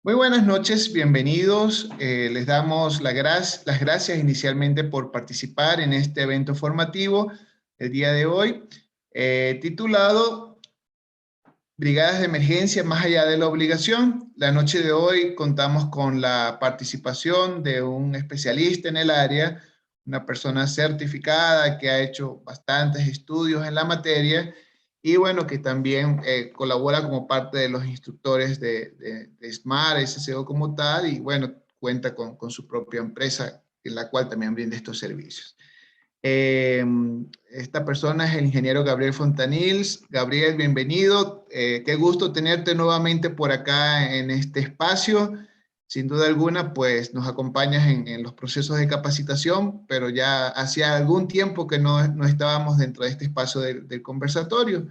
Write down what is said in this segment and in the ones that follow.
Muy buenas noches, bienvenidos. Les damos las gracias inicialmente por participar en este evento formativo el día de hoy, titulado Brigadas de Emergencia más allá de la obligación. La noche de hoy contamos con la participación de un especialista en el área, una persona certificada que ha hecho bastantes estudios en la materia y bueno, que también colabora como parte de los instructores de SMART, SSO como tal, y bueno, cuenta con su propia empresa en la cual también brinda estos servicios. Esta persona es el ingeniero Gabriel Fontanils. Gabriel, bienvenido. Qué gusto tenerte nuevamente por acá en este espacio. Sin duda alguna, pues nos acompañas en los procesos de capacitación, pero ya hacía algún tiempo que no estábamos dentro de este espacio del conversatorio.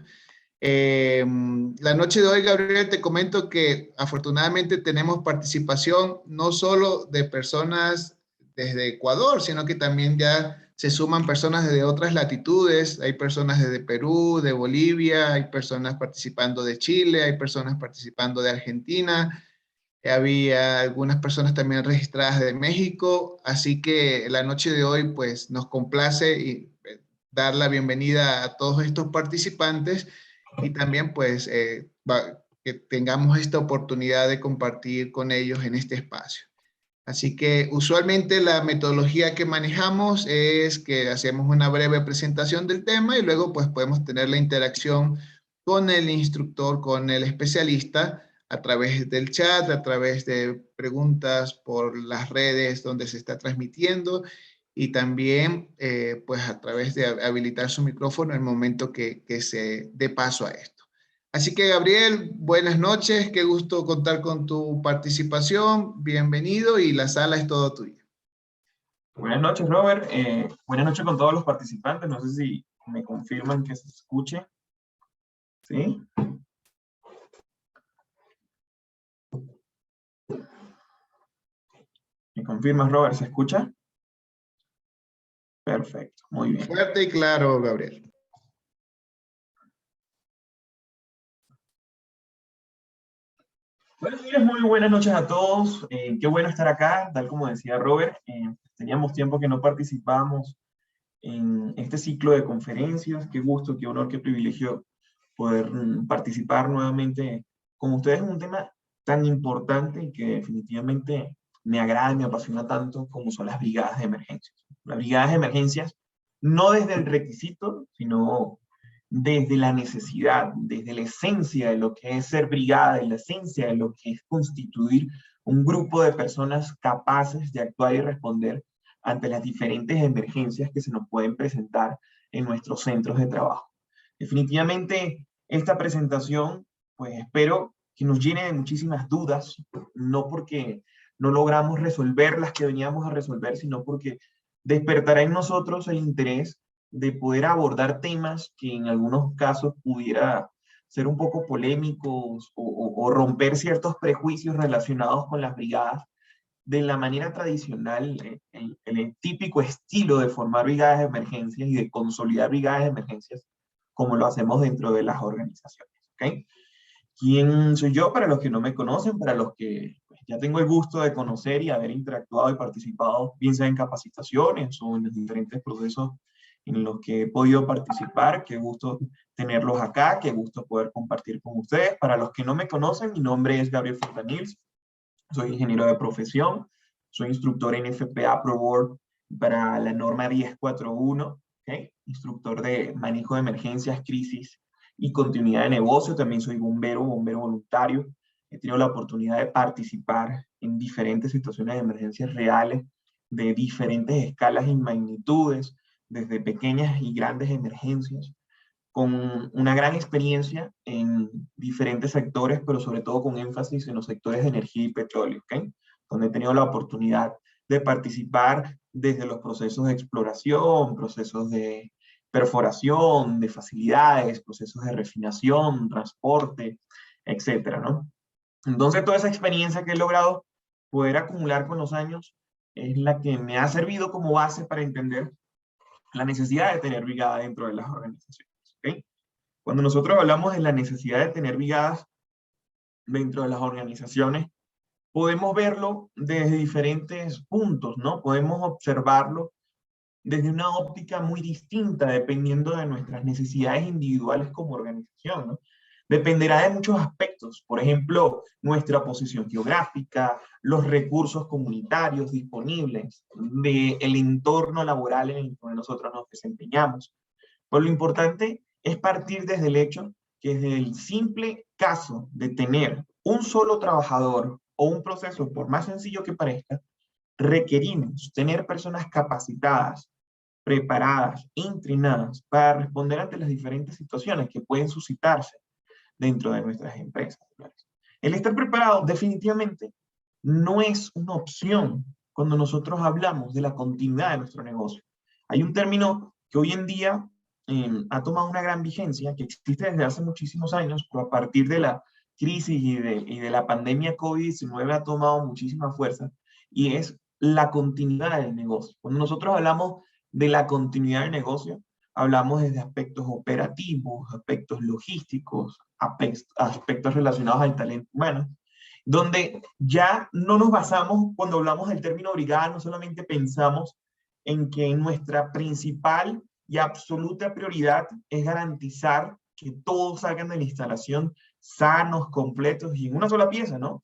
La noche de hoy, Gabriel, te comento que afortunadamente tenemos participación no solo de personas desde Ecuador, sino que también ya se suman personas de otras latitudes. Hay personas desde Perú, de Bolivia, hay personas participando de Chile, hay personas participando de Argentina, había algunas personas también registradas de México, así que la noche de hoy pues nos complace dar la bienvenida a todos estos participantes y también pues que tengamos esta oportunidad de compartir con ellos en este espacio. Así que usualmente la metodología que manejamos es que hacemos una breve presentación del tema y luego pues podemos tener la interacción con el instructor, con el especialista a través del chat, a través de preguntas por las redes donde se está transmitiendo y también pues a través de habilitar su micrófono en el momento que se dé paso a esto. Así que Gabriel, buenas noches, qué gusto contar con tu participación, bienvenido y la sala es todo tuya. Buenas noches, Robert. Buenas noches con todos los participantes. No sé si me confirman que se escuche. ¿Sí? ¿Me confirmas, Robert? ¿Se escucha? Perfecto, muy bien. Fuerte y claro, Gabriel. Bueno, muy buenas noches a todos. Qué bueno estar acá, tal como decía Robert. Teníamos tiempo que no participábamos en este ciclo de conferencias. Qué gusto, qué honor, qué privilegio poder participar nuevamente con ustedes en un tema tan importante y que definitivamente me agrada y me apasiona tanto como son las brigadas de emergencias. Las brigadas de emergencias, no desde el requisito, sino desde la necesidad, desde la esencia de lo que es ser brigada, de la esencia de lo que es constituir un grupo de personas capaces de actuar y responder ante las diferentes emergencias que se nos pueden presentar en nuestros centros de trabajo. Definitivamente, esta presentación, pues espero que nos llene de muchísimas dudas, no porque no logramos resolver las que veníamos a resolver, sino porque despertará en nosotros el interés de poder abordar temas que en algunos casos pudiera ser un poco polémicos o romper ciertos prejuicios relacionados con las brigadas de la manera tradicional, el típico estilo de formar brigadas de emergencias y de consolidar brigadas de emergencias como lo hacemos dentro de las organizaciones. ¿Okay? ¿Quién soy yo? Para los que no me conocen, para los que pues, ya tengo el gusto de conocer y haber interactuado y participado, bien sea en capacitaciones o en los diferentes procesos en los que he podido participar. Qué gusto tenerlos acá, qué gusto poder compartir con ustedes. Para los que no me conocen, mi nombre es Gabriel Fontanils, soy ingeniero de profesión, soy instructor en FPA Pro Board para la norma 1041, ¿okay? Instructor de manejo de emergencias, crisis y continuidad de negocio. También soy bombero voluntario. He tenido la oportunidad de participar en diferentes situaciones de emergencias reales, de diferentes escalas y magnitudes, desde pequeñas y grandes emergencias, con una gran experiencia en diferentes sectores, pero sobre todo con énfasis en los sectores de energía y petróleo, ¿okay? Donde he tenido la oportunidad de participar desde los procesos de exploración, procesos de perforación, de facilidades, procesos de refinación, transporte, etcétera, ¿no? Entonces, toda esa experiencia que he logrado poder acumular con los años es la que me ha servido como base para entender la necesidad de tener brigada dentro de las organizaciones. ¿Okay? Cuando nosotros hablamos de la necesidad de tener brigadas dentro de las organizaciones, podemos verlo desde diferentes puntos, ¿no? Podemos observarlo desde una óptica muy distinta, dependiendo de nuestras necesidades individuales como organización, ¿no? Dependerá de muchos aspectos, por ejemplo, nuestra posición geográfica, los recursos comunitarios disponibles, el entorno laboral en el que nosotros nos desempeñamos. Pero lo importante es partir desde el hecho que desde el simple caso de tener un solo trabajador o un proceso, por más sencillo que parezca, requerimos tener personas capacitadas, preparadas, entrenadas para responder ante las diferentes situaciones que pueden suscitarse dentro de nuestras empresas. El estar preparado definitivamente no es una opción cuando nosotros hablamos de la continuidad de nuestro negocio. Hay un término que hoy en día ha tomado una gran vigencia, que existe desde hace muchísimos años, pero a partir de la crisis y de la pandemia COVID-19 ha tomado muchísima fuerza, y es la continuidad del negocio. Cuando nosotros hablamos de la continuidad del negocio, hablamos desde aspectos operativos, aspectos logísticos, aspectos relacionados al talento humano, donde ya no nos basamos, cuando hablamos del término brigada, no solamente pensamos en que nuestra principal y absoluta prioridad es garantizar que todos salgan de la instalación sanos, completos y en una sola pieza, ¿no?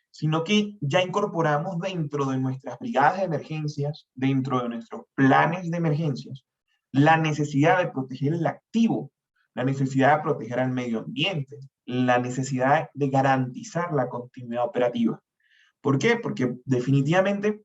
Sino que ya incorporamos dentro de nuestras brigadas de emergencias, dentro de nuestros planes de emergencias, la necesidad de proteger el activo, la necesidad de proteger al medio ambiente, la necesidad de garantizar la continuidad operativa. ¿Por qué? Porque definitivamente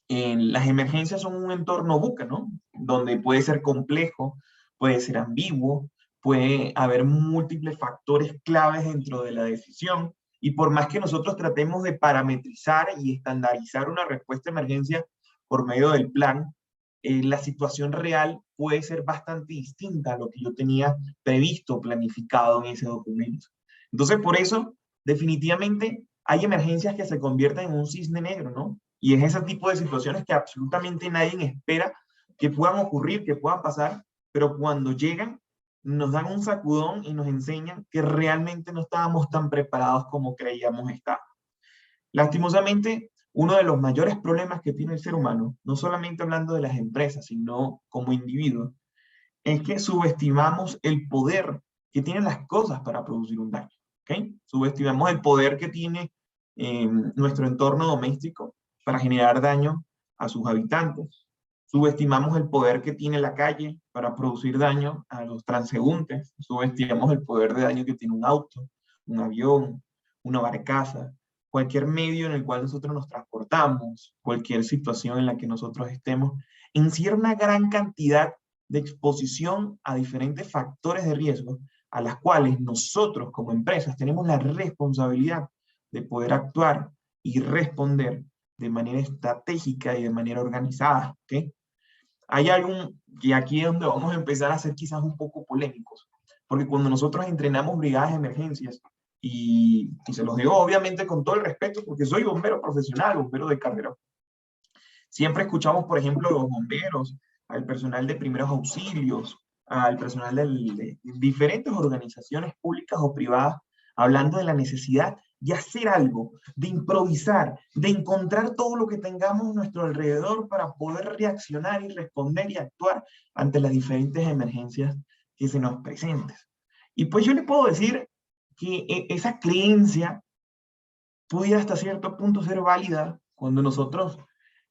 las emergencias son un entorno buca, ¿no? Donde puede ser complejo, puede ser ambiguo, puede haber múltiples factores claves dentro de la decisión, y por más que nosotros tratemos de parametrizar y estandarizar una respuesta a emergencia por medio del plan, la situación real puede ser bastante distinta a lo que yo tenía previsto, planificado en ese documento. Entonces, por eso, definitivamente, hay emergencias que se convierten en un cisne negro, ¿no? Y es ese tipo de situaciones que absolutamente nadie espera que puedan ocurrir, que puedan pasar, pero cuando llegan, nos dan un sacudón y nos enseñan que realmente no estábamos tan preparados como creíamos estar. Lastimosamente, uno de los mayores problemas que tiene el ser humano, no solamente hablando de las empresas, sino como individuo, es que subestimamos el poder que tienen las cosas para producir un daño. ¿Okay? Subestimamos el poder que tiene nuestro entorno doméstico para generar daño a sus habitantes. Subestimamos el poder que tiene la calle para producir daño a los transeúntes. Subestimamos el poder de daño que tiene un auto, un avión, una barcaza, cualquier medio en el cual nosotros nos transportamos, cualquier situación en la que nosotros estemos, encierra una gran cantidad de exposición a diferentes factores de riesgo a las cuales nosotros como empresas tenemos la responsabilidad de poder actuar y responder de manera estratégica y de manera organizada. ¿Okay? Hay algo que aquí es donde vamos a empezar a ser quizás un poco polémicos, porque cuando nosotros entrenamos brigadas de emergencias, y se los digo obviamente con todo el respeto, porque soy bombero profesional, bombero de carrera, siempre escuchamos, por ejemplo, a los bomberos, al personal de primeros auxilios, al personal de diferentes organizaciones públicas o privadas, hablando de la necesidad de hacer algo, de improvisar, de encontrar todo lo que tengamos a nuestro alrededor para poder reaccionar y responder y actuar ante las diferentes emergencias que se nos presenten. Y pues yo le puedo decir que esa creencia pudiera hasta cierto punto ser válida cuando nosotros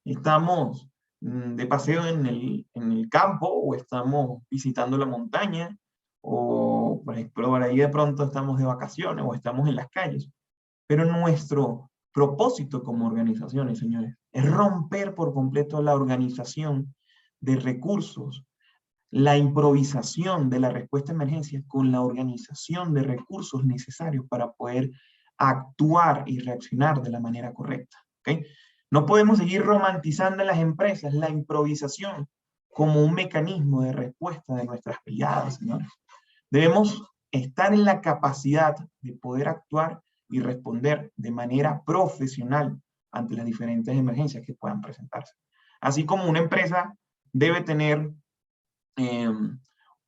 estamos de paseo en el campo, o estamos visitando la montaña, o por ejemplo, por ahí de pronto estamos de vacaciones o estamos en las calles. Pero nuestro propósito como organizaciones, señores, es romper por completo la organización de recursos, la improvisación de la respuesta a emergencia con la organización de recursos necesarios para poder actuar y reaccionar de la manera correcta. ¿Okay? No podemos seguir romantizando en las empresas la improvisación como un mecanismo de respuesta de nuestras brigadas, señores. Debemos estar en la capacidad de poder actuar y responder de manera profesional ante las diferentes emergencias que puedan presentarse. Así como una empresa debe tener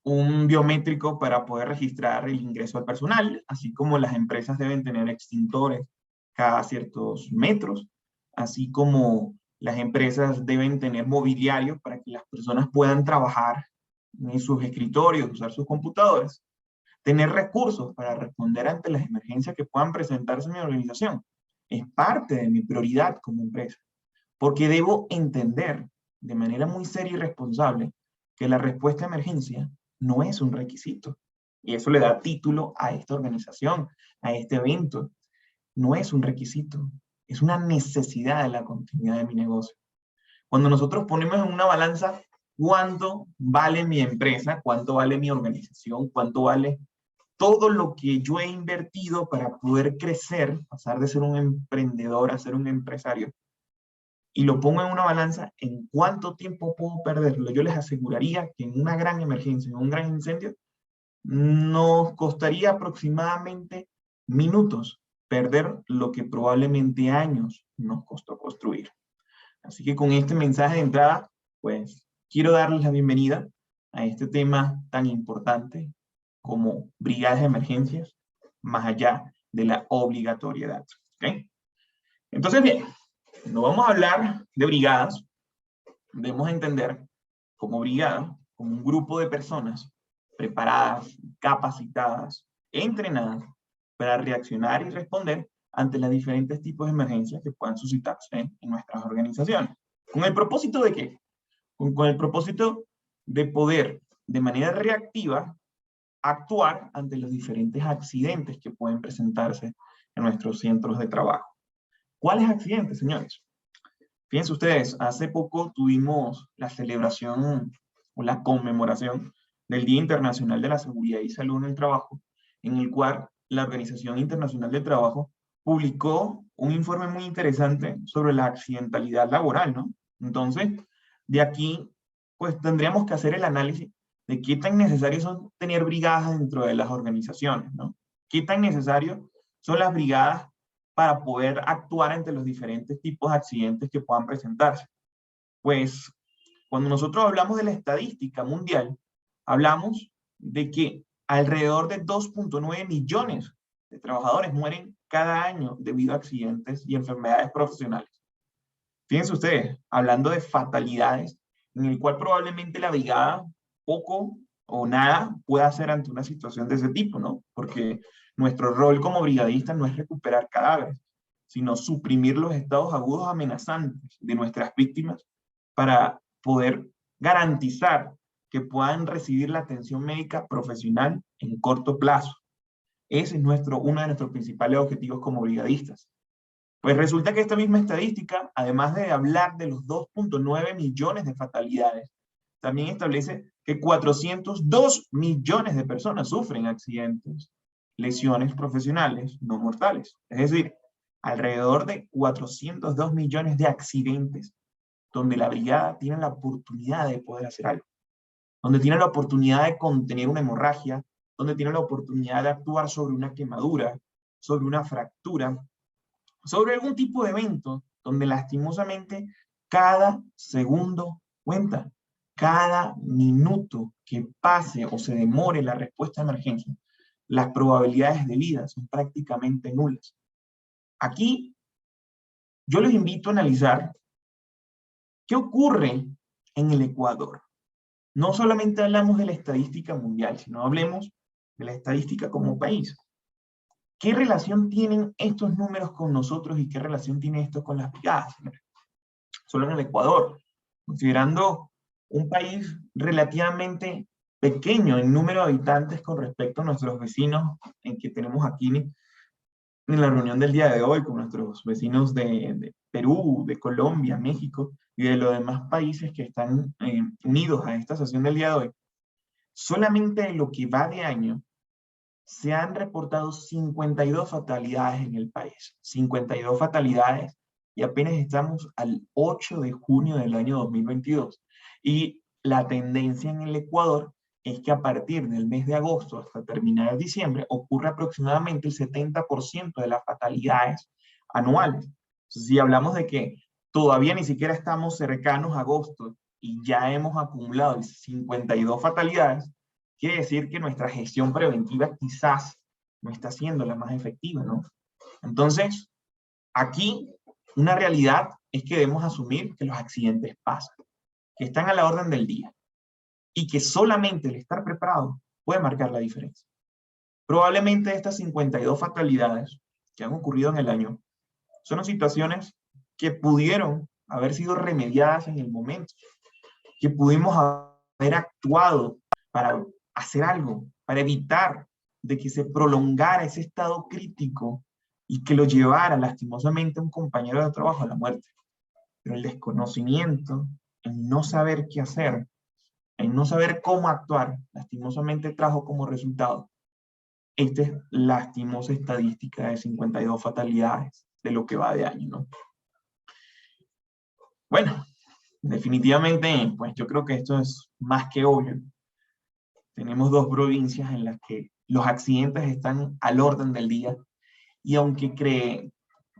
un biométrico para poder registrar el ingreso al personal, así como las empresas deben tener extintores cada ciertos metros, así como las empresas deben tener mobiliario para que las personas puedan trabajar en sus escritorios, usar sus computadores, tener recursos para responder ante las emergencias que puedan presentarse en mi organización. Es parte de mi prioridad como empresa, porque debo entender de manera muy seria y responsable que la respuesta a emergencia no es un requisito. Y eso le da título a esta organización, a este evento. No es un requisito, es una necesidad de la continuidad de mi negocio. Cuando nosotros ponemos en una balanza cuánto vale mi empresa, cuánto vale mi organización, cuánto vale todo lo que yo he invertido para poder crecer, pasar de ser un emprendedor a ser un empresario, y lo pongo en una balanza, ¿en cuánto tiempo puedo perderlo? Yo les aseguraría que en una gran emergencia, en un gran incendio, nos costaría aproximadamente minutos perder lo que probablemente años nos costó construir. Así que con este mensaje de entrada, pues quiero darles la bienvenida a este tema tan importante como brigadas de emergencias, más allá de la obligatoriedad. ¿Okay? Entonces, bien, no vamos a hablar de brigadas, debemos entender como brigada, como un grupo de personas preparadas, capacitadas, entrenadas para reaccionar y responder ante los diferentes tipos de emergencias que puedan suscitarse en nuestras organizaciones. ¿Con el propósito de qué? Con el propósito de poder, de manera reactiva, actuar ante los diferentes accidentes que pueden presentarse en nuestros centros de trabajo. ¿Cuáles accidentes, señores? Fíjense ustedes, hace poco tuvimos la celebración o la conmemoración del Día Internacional de la Seguridad y Salud en el Trabajo, en el cual la Organización Internacional del Trabajo publicó un informe muy interesante sobre la accidentalidad laboral, ¿no? Entonces, de aquí, pues tendríamos que hacer el análisis de qué tan necesarios son tener brigadas dentro de las organizaciones, ¿no? ¿Qué tan necesarios son las brigadas para poder actuar ante los diferentes tipos de accidentes que puedan presentarse? Pues, cuando nosotros hablamos de la estadística mundial, hablamos de que alrededor de 2.9 millones de trabajadores mueren cada año debido a accidentes y enfermedades profesionales. Fíjense ustedes, hablando de fatalidades, en el cual probablemente la brigada poco o nada pueda hacer ante una situación de ese tipo, ¿no? Porque nuestro rol como brigadistas no es recuperar cadáveres, sino suprimir los estados agudos amenazantes de nuestras víctimas para poder garantizar que puedan recibir la atención médica profesional en corto plazo. Ese es uno de nuestros principales objetivos como brigadistas. Pues resulta que esta misma estadística, además de hablar de los 2.9 millones de fatalidades, también establece que 402 millones de personas sufren accidentes, lesiones profesionales no mortales. Es decir, alrededor de 402 millones de accidentes donde la brigada tiene la oportunidad de poder hacer algo, donde tiene la oportunidad de contener una hemorragia, donde tiene la oportunidad de actuar sobre una quemadura, sobre una fractura, sobre algún tipo de evento donde lastimosamente cada segundo cuenta, cada minuto que pase o se demore la respuesta a emergencia, las probabilidades de vida son prácticamente nulas. Aquí yo les invito a analizar qué ocurre en el Ecuador. No solamente hablamos de la estadística mundial, sino hablemos de la estadística como país. ¿Qué relación tienen estos números con nosotros y qué relación tiene esto con las brigadas? Solo en el Ecuador, considerando un país relativamente pequeño en número de habitantes con respecto a nuestros vecinos en que tenemos aquí en la reunión del día de hoy con nuestros vecinos de Perú, de Colombia, México y de los demás países que están unidos a esta sesión del día de hoy, solamente en lo que va de año se han reportado 52 fatalidades en el país. 52 fatalidades y apenas estamos al 8 de junio del año 2022. Y la tendencia en el Ecuador es que a partir del mes de agosto hasta terminar diciembre ocurre aproximadamente el 70% de las fatalidades anuales. Entonces, si hablamos de que todavía ni siquiera estamos cercanos a agosto y ya hemos acumulado 52 fatalidades, quiere decir que nuestra gestión preventiva quizás no está siendo la más efectiva, ¿no? Entonces, Aquí, una realidad es que debemos asumir que los accidentes pasan, que están a la orden del día, y que solamente el estar preparado puede marcar la diferencia. Probablemente estas 52 fatalidades que han ocurrido en el año son situaciones que pudieron haber sido remediadas en el momento, que pudimos haber actuado para hacer algo, para evitar de que se prolongara ese estado crítico y que lo llevara lastimosamente a un compañero de trabajo a la muerte. Pero el desconocimiento, el no saber qué hacer, el no saber cómo actuar, lastimosamente trajo como resultado esta lastimosa estadística de 52 fatalidades de lo que va de año, ¿no? Bueno, definitivamente, pues yo creo que esto es más que obvio. Tenemos dos provincias en las que los accidentes están al orden del día, y aunque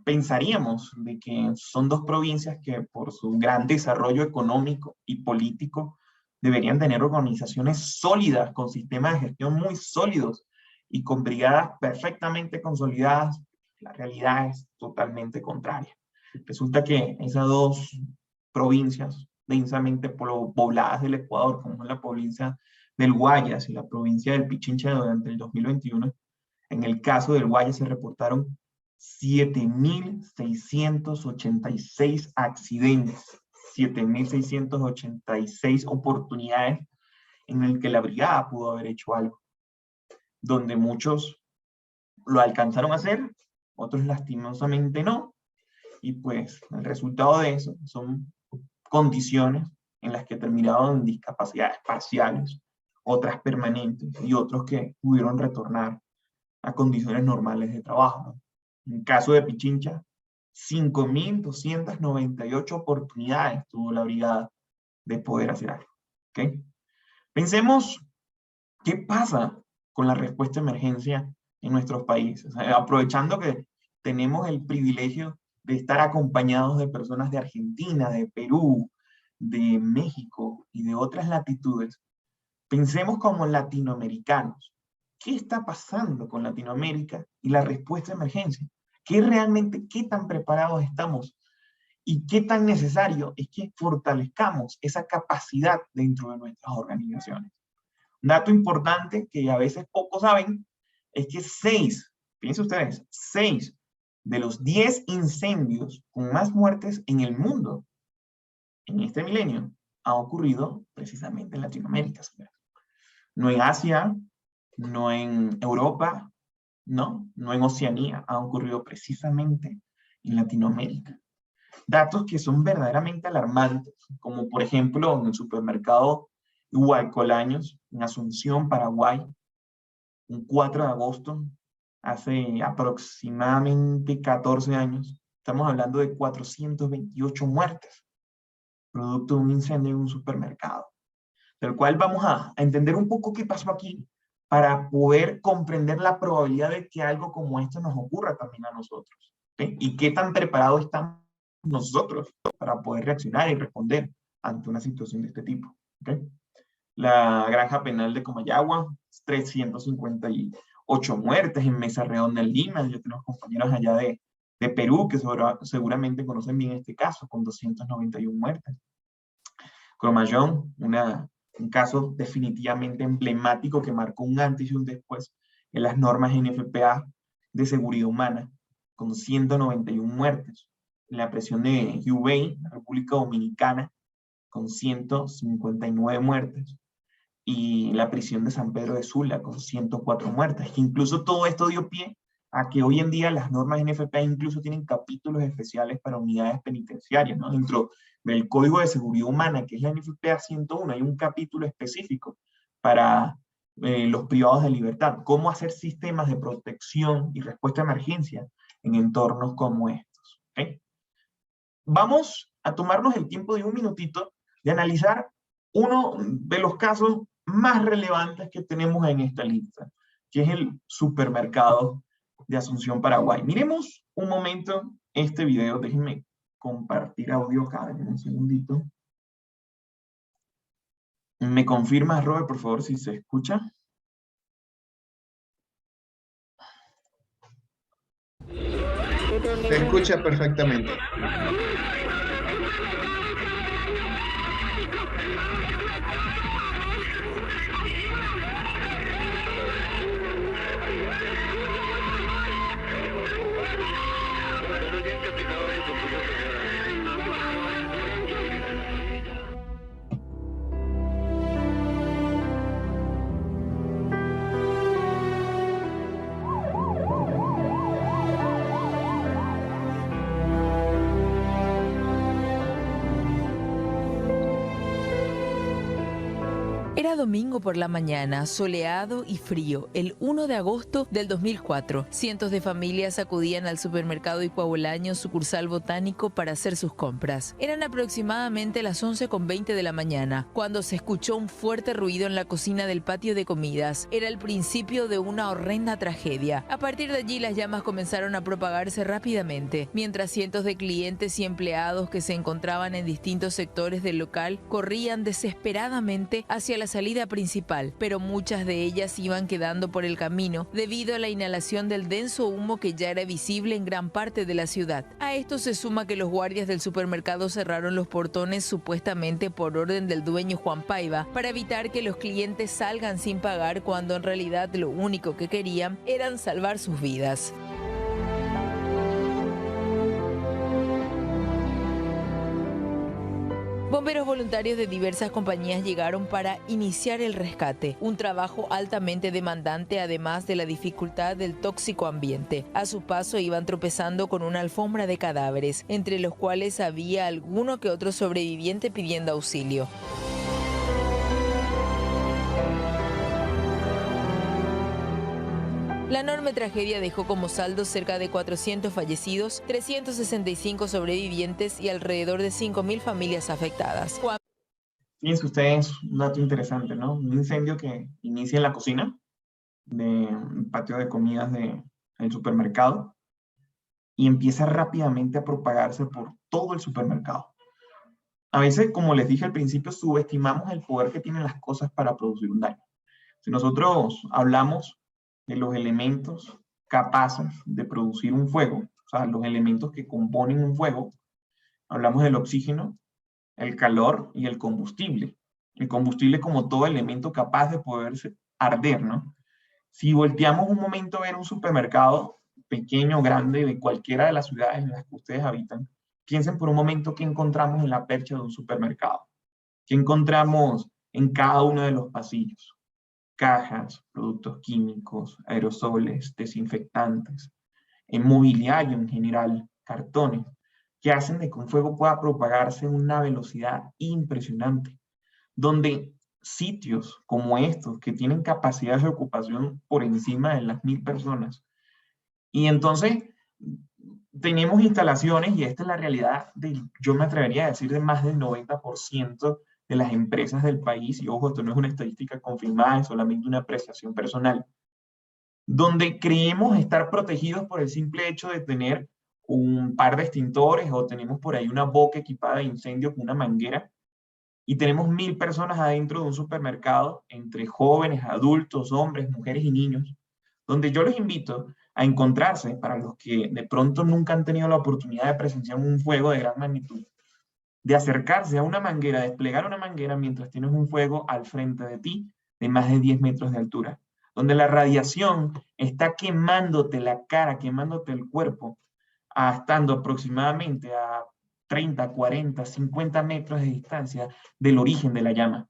pensaríamos de que son dos provincias que por su gran desarrollo económico y político deberían tener organizaciones sólidas, con sistemas de gestión muy sólidos y con brigadas perfectamente consolidadas, la realidad es totalmente contraria. Resulta que esas dos provincias densamente pobladas del Ecuador, como es la provincia del Guayas y la provincia del Pichincha, durante el 2021, en el caso del Guayas se reportaron 7.686 accidentes, 7.686 oportunidades en el que la brigada pudo haber hecho algo, donde muchos lo alcanzaron a hacer, otros lastimosamente no, y pues el resultado de eso son condiciones en las que terminaron en discapacidades parciales, otras permanentes y otros que pudieron retornar a condiciones normales de trabajo, ¿no? En caso de Pichincha, 5.298 oportunidades tuvo la brigada de poder hacer algo. ¿Okay? Pensemos qué pasa con la respuesta a emergencia en nuestros países. Aprovechando que tenemos el privilegio de estar acompañados de personas de Argentina, de Perú, de México y de otras latitudes, pensemos como latinoamericanos. ¿Qué está pasando con Latinoamérica y la respuesta a emergencia? ¿Qué tan preparados estamos? ¿Y qué tan necesario es que fortalezcamos esa capacidad dentro de nuestras organizaciones? Un dato importante que a veces pocos saben es que piensen ustedes, 6 de los 10 incendios con más muertes en el mundo en este milenio han ocurrido precisamente en Latinoamérica, señores. No en Asia, no en Europa, no en Oceanía, ha ocurrido precisamente en Latinoamérica. Datos que son verdaderamente alarmantes, como por ejemplo en el supermercado Huaycolaños, en Asunción, Paraguay, un 4 de agosto, hace aproximadamente 14 años, estamos hablando de 428 muertes, producto de un incendio en un supermercado, del cual vamos a entender un poco qué pasó aquí, para poder comprender la probabilidad de que algo como esto nos ocurra también a nosotros, ¿sí? Y qué tan preparados estamos nosotros para poder reaccionar y responder ante una situación de este tipo, ¿okay? La granja penal de Comayagua, 358 muertes en Mesa Redonda en Lima. Yo tengo compañeros allá de Perú que seguramente conocen bien este caso, con 291 muertes. Cromayón, un caso definitivamente emblemático que marcó un antes y un después en las normas NFPA de seguridad humana, con 191 muertes. La prisión de Hubei, la República Dominicana, con 159 muertes. Y la prisión de San Pedro de Sula, con 104 muertes. Incluso todo esto dio pie a que hoy en día las normas NFPA incluso tienen capítulos especiales para unidades penitenciarias, ¿no? Dentro del Código de Seguridad Humana, que es la NFPA 101, hay un capítulo específico para los privados de libertad, cómo hacer sistemas de protección y respuesta a emergencia en entornos como estos. ¿Okay? Vamos a tomarnos el tiempo de un minutito de analizar uno de los casos más relevantes que tenemos en esta lista, que es el supermercado de Asunción, Paraguay. Miremos un momento este video. Déjenme compartir audio acá, en un segundito. ¿Me confirmas, Robert, por favor, si se escucha? Se escucha perfectamente. Era domingo por la mañana, soleado y frío, el 1 de agosto del 2004. Cientos de familias acudían al supermercado Ipuabolaño, sucursal Botánico, para hacer sus compras. Eran aproximadamente las 11:20 de la mañana, cuando se escuchó un fuerte ruido en la cocina del patio de comidas. Era el principio de una horrenda tragedia. A partir de allí, las llamas comenzaron a propagarse rápidamente, mientras cientos de clientes y empleados que se encontraban en distintos sectores del local corrían desesperadamente hacia la salida principal, pero muchas de ellas iban quedando por el camino debido a la inhalación del denso humo que ya era visible en gran parte de la ciudad. A esto se suma que los guardias del supermercado cerraron los portones supuestamente por orden del dueño Juan Paiva para evitar que los clientes salgan sin pagar, cuando en realidad lo único que querían eran salvar sus vidas. Bomberos voluntarios de diversas compañías llegaron para iniciar el rescate, un trabajo altamente demandante además de la dificultad del tóxico ambiente. A su paso iban tropezando con una alfombra de cadáveres, entre los cuales había alguno que otro sobreviviente pidiendo auxilio. La enorme tragedia dejó como saldo cerca de 400 fallecidos, 365 sobrevivientes y alrededor de 5.000 familias afectadas. Fíjense ustedes, un dato interesante, ¿no? Un incendio que inicia en la cocina del patio de comidas del supermercado y empieza rápidamente a propagarse por todo el supermercado. A veces, como les dije al principio, subestimamos el poder que tienen las cosas para producir un daño. Si nosotros hablamos de los elementos capaces de producir un fuego, o sea, los elementos que componen un fuego, hablamos del oxígeno, el calor y el combustible. El combustible como todo elemento capaz de poderse arder, ¿no? Si volteamos un momento a ver un supermercado, pequeño o grande, de cualquiera de las ciudades en las que ustedes habitan, piensen por un momento qué encontramos en la percha de un supermercado, qué encontramos en cada uno de los pasillos. Cajas, productos químicos, aerosoles, desinfectantes, en mobiliario en general, cartones, que hacen de que un fuego pueda propagarse en una velocidad impresionante, donde sitios como estos, que tienen capacidad de ocupación por encima de las 1.000 personas, y entonces tenemos instalaciones, y esta es la realidad, yo me atrevería a decir, de más del 90% de las empresas del país, y ojo, esto no es una estadística confirmada, es solamente una apreciación personal, donde creemos estar protegidos por el simple hecho de tener un par de extintores, o tenemos por ahí una boca equipada de incendio con una manguera, y tenemos 1.000 personas adentro de un supermercado, entre jóvenes, adultos, hombres, mujeres y niños, donde yo los invito a encontrarse, para los que de pronto nunca han tenido la oportunidad de presenciar un fuego de gran magnitud, de acercarse a una manguera, desplegar una manguera mientras tienes un fuego al frente de ti de más de 10 metros de altura, donde la radiación está quemándote la cara, quemándote el cuerpo, estando aproximadamente a 30, 40, 50 metros de distancia del origen de la llama.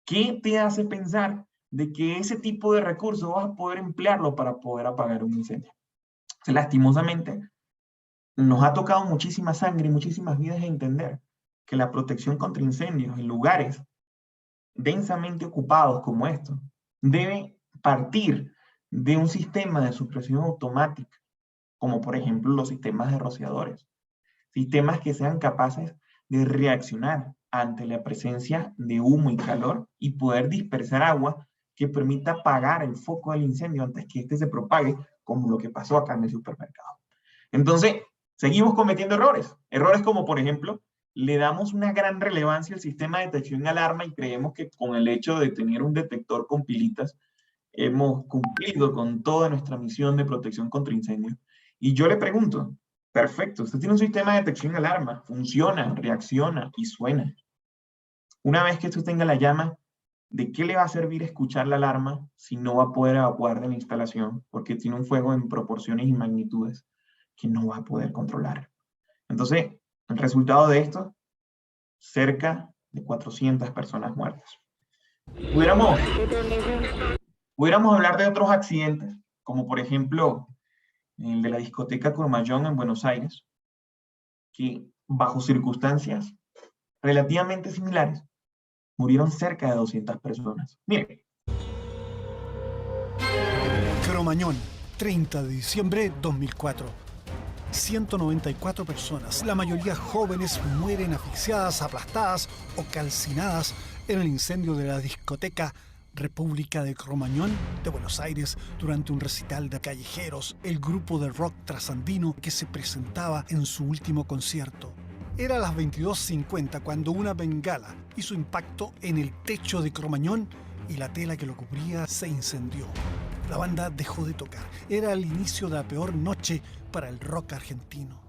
¿Qué te hace pensar de que ese tipo de recursos vas a poder emplearlo para poder apagar un incendio? Lastimosamente, nos ha tocado muchísima sangre y muchísimas vidas entender que la protección contra incendios en lugares densamente ocupados como estos debe partir de un sistema de supresión automática, como por ejemplo los sistemas de rociadores. Sistemas que sean capaces de reaccionar ante la presencia de humo y calor y poder dispersar agua que permita apagar el foco del incendio antes que éste se propague, como lo que pasó acá en el supermercado. Entonces, seguimos cometiendo errores. Errores como, por ejemplo, le damos una gran relevancia al sistema de detección y alarma y creemos que con el hecho de tener un detector con pilitas hemos cumplido con toda nuestra misión de protección contra incendios. Y yo le pregunto, Perfecto, usted tiene un sistema de detección de alarma, funciona, reacciona y suena. Una vez que usted tenga la llama, ¿de qué le va a servir escuchar la alarma si no va a poder evacuar de la instalación? Porque tiene un fuego en proporciones y magnitudes que no va a poder controlar. Entonces, el resultado de esto, cerca de 400 personas muertas. Pudiéramos hablar de otros accidentes, como por ejemplo el de la discoteca Cromañón en Buenos Aires, que bajo circunstancias relativamente similares, murieron cerca de 200 personas. Miren. Cromañón, 30 de diciembre 2004. 194 personas, la mayoría jóvenes, mueren asfixiadas, aplastadas o calcinadas en el incendio de la discoteca República de Cromañón de Buenos Aires durante un recital de Callejeros, el grupo de rock trasandino que se presentaba en su último concierto. Era a las 22:50 cuando una bengala hizo impacto en el techo de Cromañón y la tela que lo cubría se incendió. La banda dejó de tocar. Era el inicio de la peor noche para el rock argentino.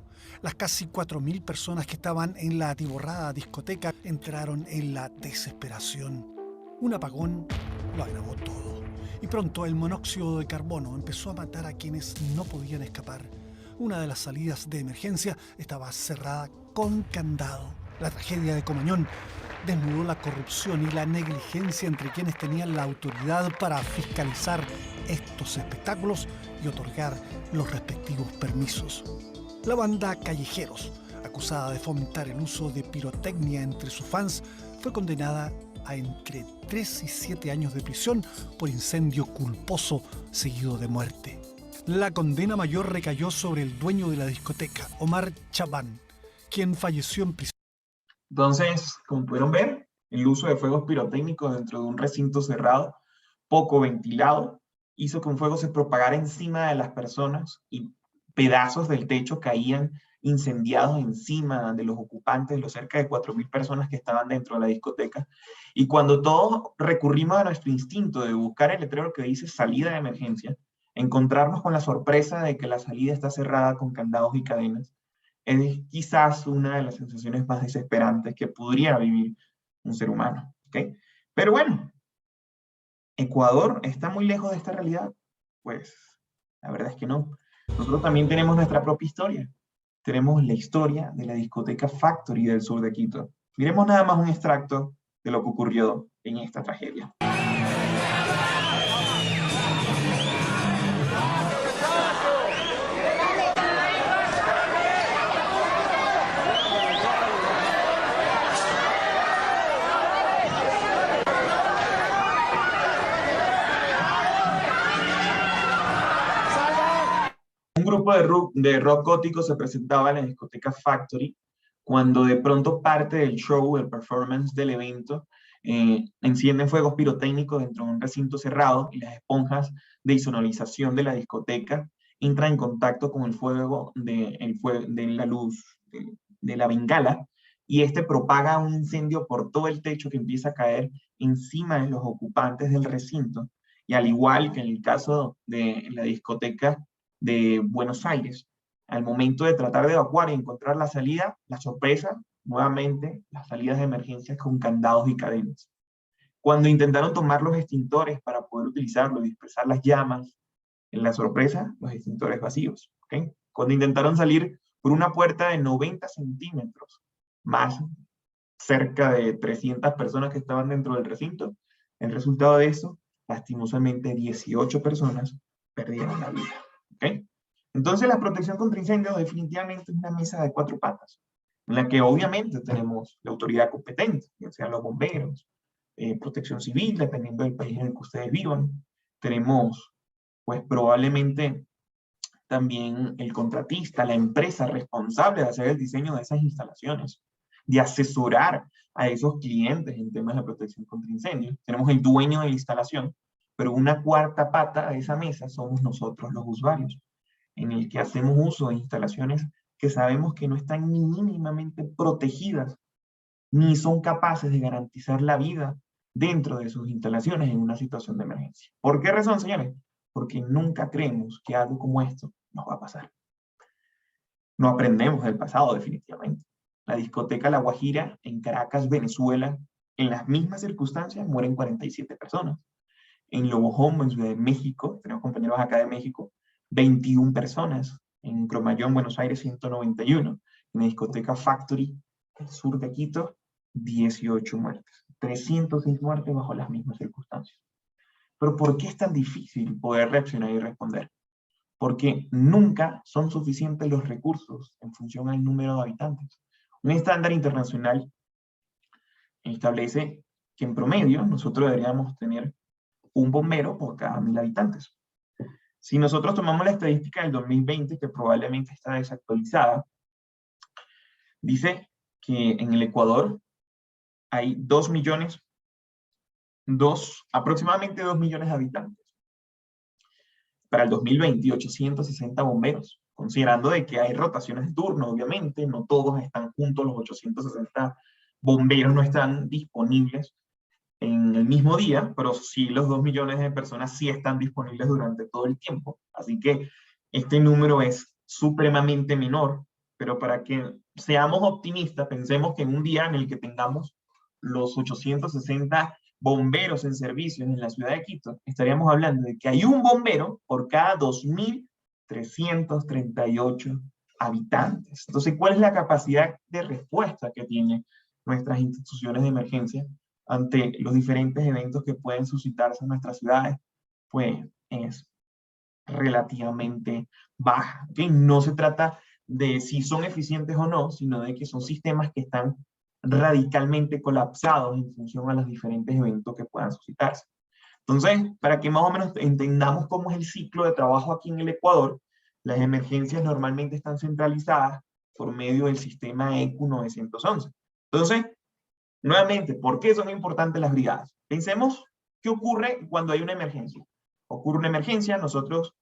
Las casi 4.000 personas que estaban en la atiborrada discoteca entraron en la desesperación. Un apagón lo agravó todo. Y pronto el monóxido de carbono empezó a matar a quienes no podían escapar. Una de las salidas de emergencia estaba cerrada con candado. La tragedia de Cromañón desnudó la corrupción y la negligencia entre quienes tenían la autoridad para fiscalizar estos espectáculos y otorgar los respectivos permisos. La banda Callejeros, acusada de fomentar el uso de pirotecnia entre sus fans, fue condenada a entre 3 y 7 años de prisión por incendio culposo seguido de muerte. La condena mayor recayó sobre el dueño de la discoteca, Omar Chabán, quien falleció en prisión. Entonces, como pudieron ver, el uso de fuegos pirotécnicos dentro de un recinto cerrado, poco ventilado, hizo que un fuego se propagara encima de las personas y pedazos del techo caían incendiados encima de los ocupantes, los cerca de 4.000 personas que estaban dentro de la discoteca. Y cuando todos recurrimos a nuestro instinto de buscar el letrero que dice salida de emergencia, encontrarnos con la sorpresa de que la salida está cerrada con candados y cadenas, es quizás una de las sensaciones más desesperantes que podría vivir un ser humano. ¿Okay? Pero bueno, ¿Ecuador está muy lejos de esta realidad? Pues la verdad es que no. Nosotros también tenemos nuestra propia historia. Tenemos la historia de la discoteca Factory del sur de Quito. Miremos nada más un extracto de lo que ocurrió en esta tragedia. Un grupo de rock gótico se presentaba en la discoteca Factory cuando de pronto parte del show, el performance del evento, encienden fuegos pirotécnicos dentro de un recinto cerrado y las esponjas de isonorización de la discoteca entran en contacto con el fuego de la luz de la bengala y este propaga un incendio por todo el techo que empieza a caer encima de los ocupantes del recinto. Y al igual que en el caso de la discoteca de Buenos Aires, al momento de tratar de evacuar y encontrar la salida, la sorpresa, nuevamente, las salidas de emergencia con candados y cadenas. Cuando intentaron tomar los extintores para poder utilizarlos y dispersar las llamas, en la sorpresa, los extintores vacíos. ¿Okay? Cuando intentaron salir por una puerta de 90 centímetros, más cerca de 300 personas que estaban dentro del recinto, el resultado de eso, lastimosamente 18 personas perdieron la vida. ¿Okay? Entonces la protección contra incendios definitivamente es una mesa de 4 patas, en la que obviamente tenemos la autoridad competente, ya sean los bomberos, protección civil, dependiendo del país en el que ustedes vivan. Tenemos, pues probablemente también el contratista, la empresa responsable de hacer el diseño de esas instalaciones, de asesorar a esos clientes en temas de protección contra incendios. Tenemos el dueño de la instalación, pero una cuarta pata de esa mesa somos nosotros los usuarios, en el que hacemos uso de instalaciones que sabemos que no están ni mínimamente protegidas, ni son capaces de garantizar la vida dentro de sus instalaciones en una situación de emergencia. ¿Por qué razón, señores? Porque nunca creemos que algo como esto nos va a pasar. No aprendemos del pasado, definitivamente. La discoteca La Guajira en Caracas, Venezuela, en las mismas circunstancias mueren 47 personas. En Lobo Hombo, en Ciudad de México, tenemos compañeros acá de México, 21 personas. En Cromañón, Buenos Aires, 191. En la discoteca Factory, al sur de Quito, 18 muertes. 306 muertes bajo las mismas circunstancias. Pero ¿por qué es tan difícil poder reaccionar y responder? Porque nunca son suficientes los recursos en función al número de habitantes. Un estándar internacional establece que en promedio nosotros deberíamos tener un bombero por cada 1000 habitantes. Si nosotros tomamos la estadística del 2020, que probablemente está desactualizada, dice que en el Ecuador hay aproximadamente 2 millones de habitantes. Para el 2020, 860 bomberos, considerando de que hay rotaciones de turno, obviamente, no todos están juntos, los 860 bomberos no están disponibles en el mismo día, pero sí los 2 millones de personas sí están disponibles durante todo el tiempo. Así que este número es supremamente menor, pero para que seamos optimistas, pensemos que en un día en el que tengamos los 860 bomberos en servicio en la ciudad de Quito, estaríamos hablando de que hay un bombero por cada 2.338 habitantes. Entonces, ¿cuál es la capacidad de respuesta que tienen nuestras instituciones de emergencia ante los diferentes eventos que pueden suscitarse en nuestras ciudades? Pues es relativamente baja. ¿Okay? No se trata de si son eficientes o no, sino de que son sistemas que están radicalmente colapsados en función a los diferentes eventos que puedan suscitarse. Entonces, para que más o menos entendamos cómo es el ciclo de trabajo aquí en el Ecuador, las emergencias normalmente están centralizadas por medio del sistema ECU 911. Entonces, nuevamente, ¿por qué son importantes las brigadas? Pensemos qué ocurre cuando hay una emergencia. Ocurre una emergencia, nosotros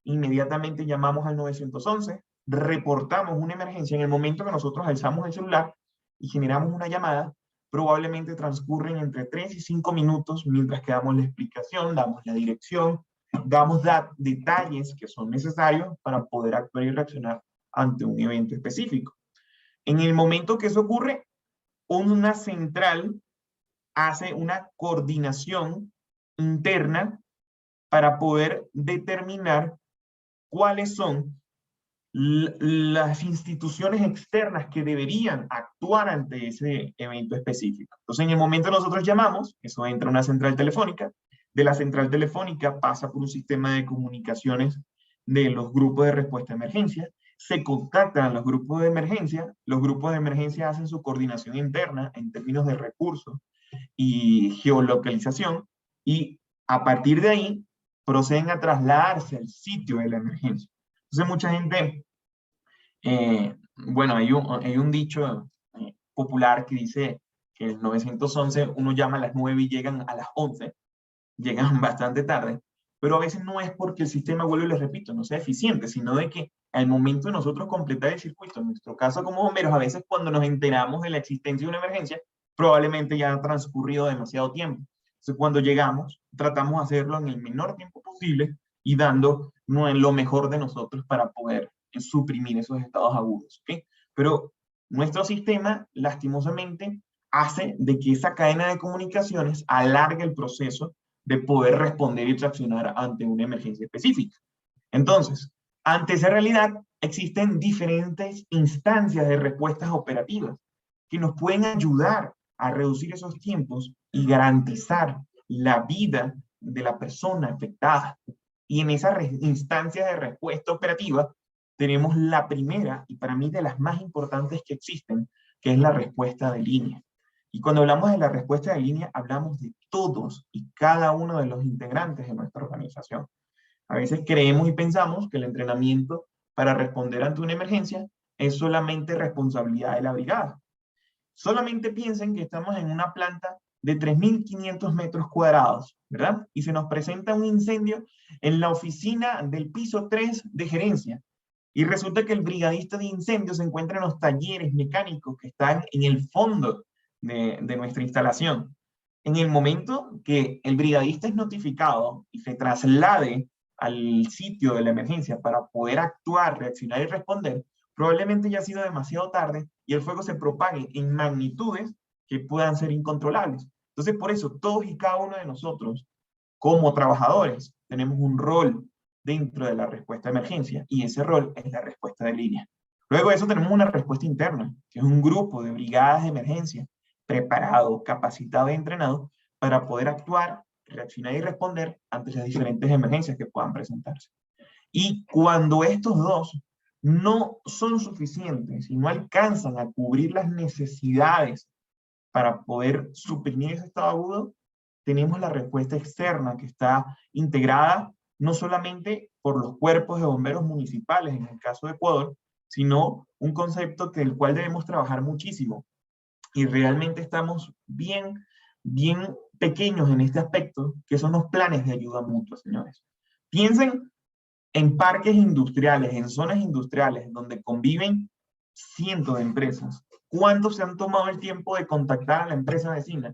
inmediatamente llamamos al 911, reportamos una emergencia. En el momento que nosotros alzamos el celular y generamos una llamada, probablemente transcurren entre 3 y 5 minutos mientras que damos la explicación, damos la dirección, damos detalles que son necesarios para poder actuar y reaccionar ante un evento específico. En el momento que eso ocurre, una central hace una coordinación interna para poder determinar cuáles son las instituciones externas que deberían actuar ante ese evento específico. Entonces, en el momento que nosotros llamamos, eso entra a una central telefónica, de la central telefónica pasa por un sistema de comunicaciones de los grupos de respuesta a emergencia, se contactan a los grupos de emergencia hacen su coordinación interna en términos de recursos y geolocalización, y a partir de ahí proceden a trasladarse al sitio de la emergencia. Entonces mucha gente, bueno, hay un dicho popular que dice que el 911 uno llama a las 9 y llegan a las 11, llegan bastante tarde, pero a veces no es porque el sistema, vuelvo y les repito, no sea eficiente, sino de que al momento de nosotros completar el circuito, en nuestro caso como bomberos, a veces cuando nos enteramos de la existencia de una emergencia, probablemente ya ha transcurrido demasiado tiempo. Entonces cuando llegamos, tratamos de hacerlo en el menor tiempo posible y dando lo mejor de nosotros para poder suprimir esos estados agudos. ¿Okay? Pero nuestro sistema, lastimosamente, hace de que esa cadena de comunicaciones alargue el proceso de poder responder y reaccionar ante una emergencia específica. Entonces, ante esa realidad, existen diferentes instancias de respuestas operativas que nos pueden ayudar a reducir esos tiempos y garantizar la vida de la persona afectada. Y en esa instancia de respuesta operativa tenemos la primera, y para mí de las más importantes que existen, que es la respuesta de línea. Y cuando hablamos de la respuesta de línea, hablamos de todos y cada uno de los integrantes de nuestra organización. A veces creemos y pensamos que el entrenamiento para responder ante una emergencia es solamente responsabilidad de la brigada. Solamente piensen que estamos en una planta de 3.500 metros cuadrados, ¿verdad? Y se nos presenta un incendio en la oficina del piso 3 de gerencia. Y resulta que el brigadista de incendios se encuentra en los talleres mecánicos que están en el fondo de nuestra instalación. En el momento que el brigadista es notificado y se traslade al sitio de la emergencia para poder actuar, reaccionar y responder, probablemente ya ha sido demasiado tarde y el fuego se propague en magnitudes que puedan ser incontrolables. Entonces, por eso, todos y cada uno de nosotros, como trabajadores, tenemos un rol dentro de la respuesta de emergencia, y ese rol es la respuesta de línea. Luego de eso tenemos una respuesta interna, que es un grupo de brigadas de emergencia preparado, capacitado y entrenado para poder actuar, reaccionar y responder ante las diferentes emergencias que puedan presentarse. Y cuando estos dos no son suficientes y no alcanzan a cubrir las necesidades para poder suprimir ese estado agudo, tenemos la respuesta externa que está integrada no solamente por los cuerpos de bomberos municipales, en el caso de Ecuador, sino un concepto del cual debemos trabajar muchísimo. Y realmente estamos bien pequeños en este aspecto, que son los planes de ayuda mutua, señores. Piensen en parques industriales, en zonas industriales, donde conviven cientos de empresas. ¿Cuántos se han tomado el tiempo de contactar a la empresa vecina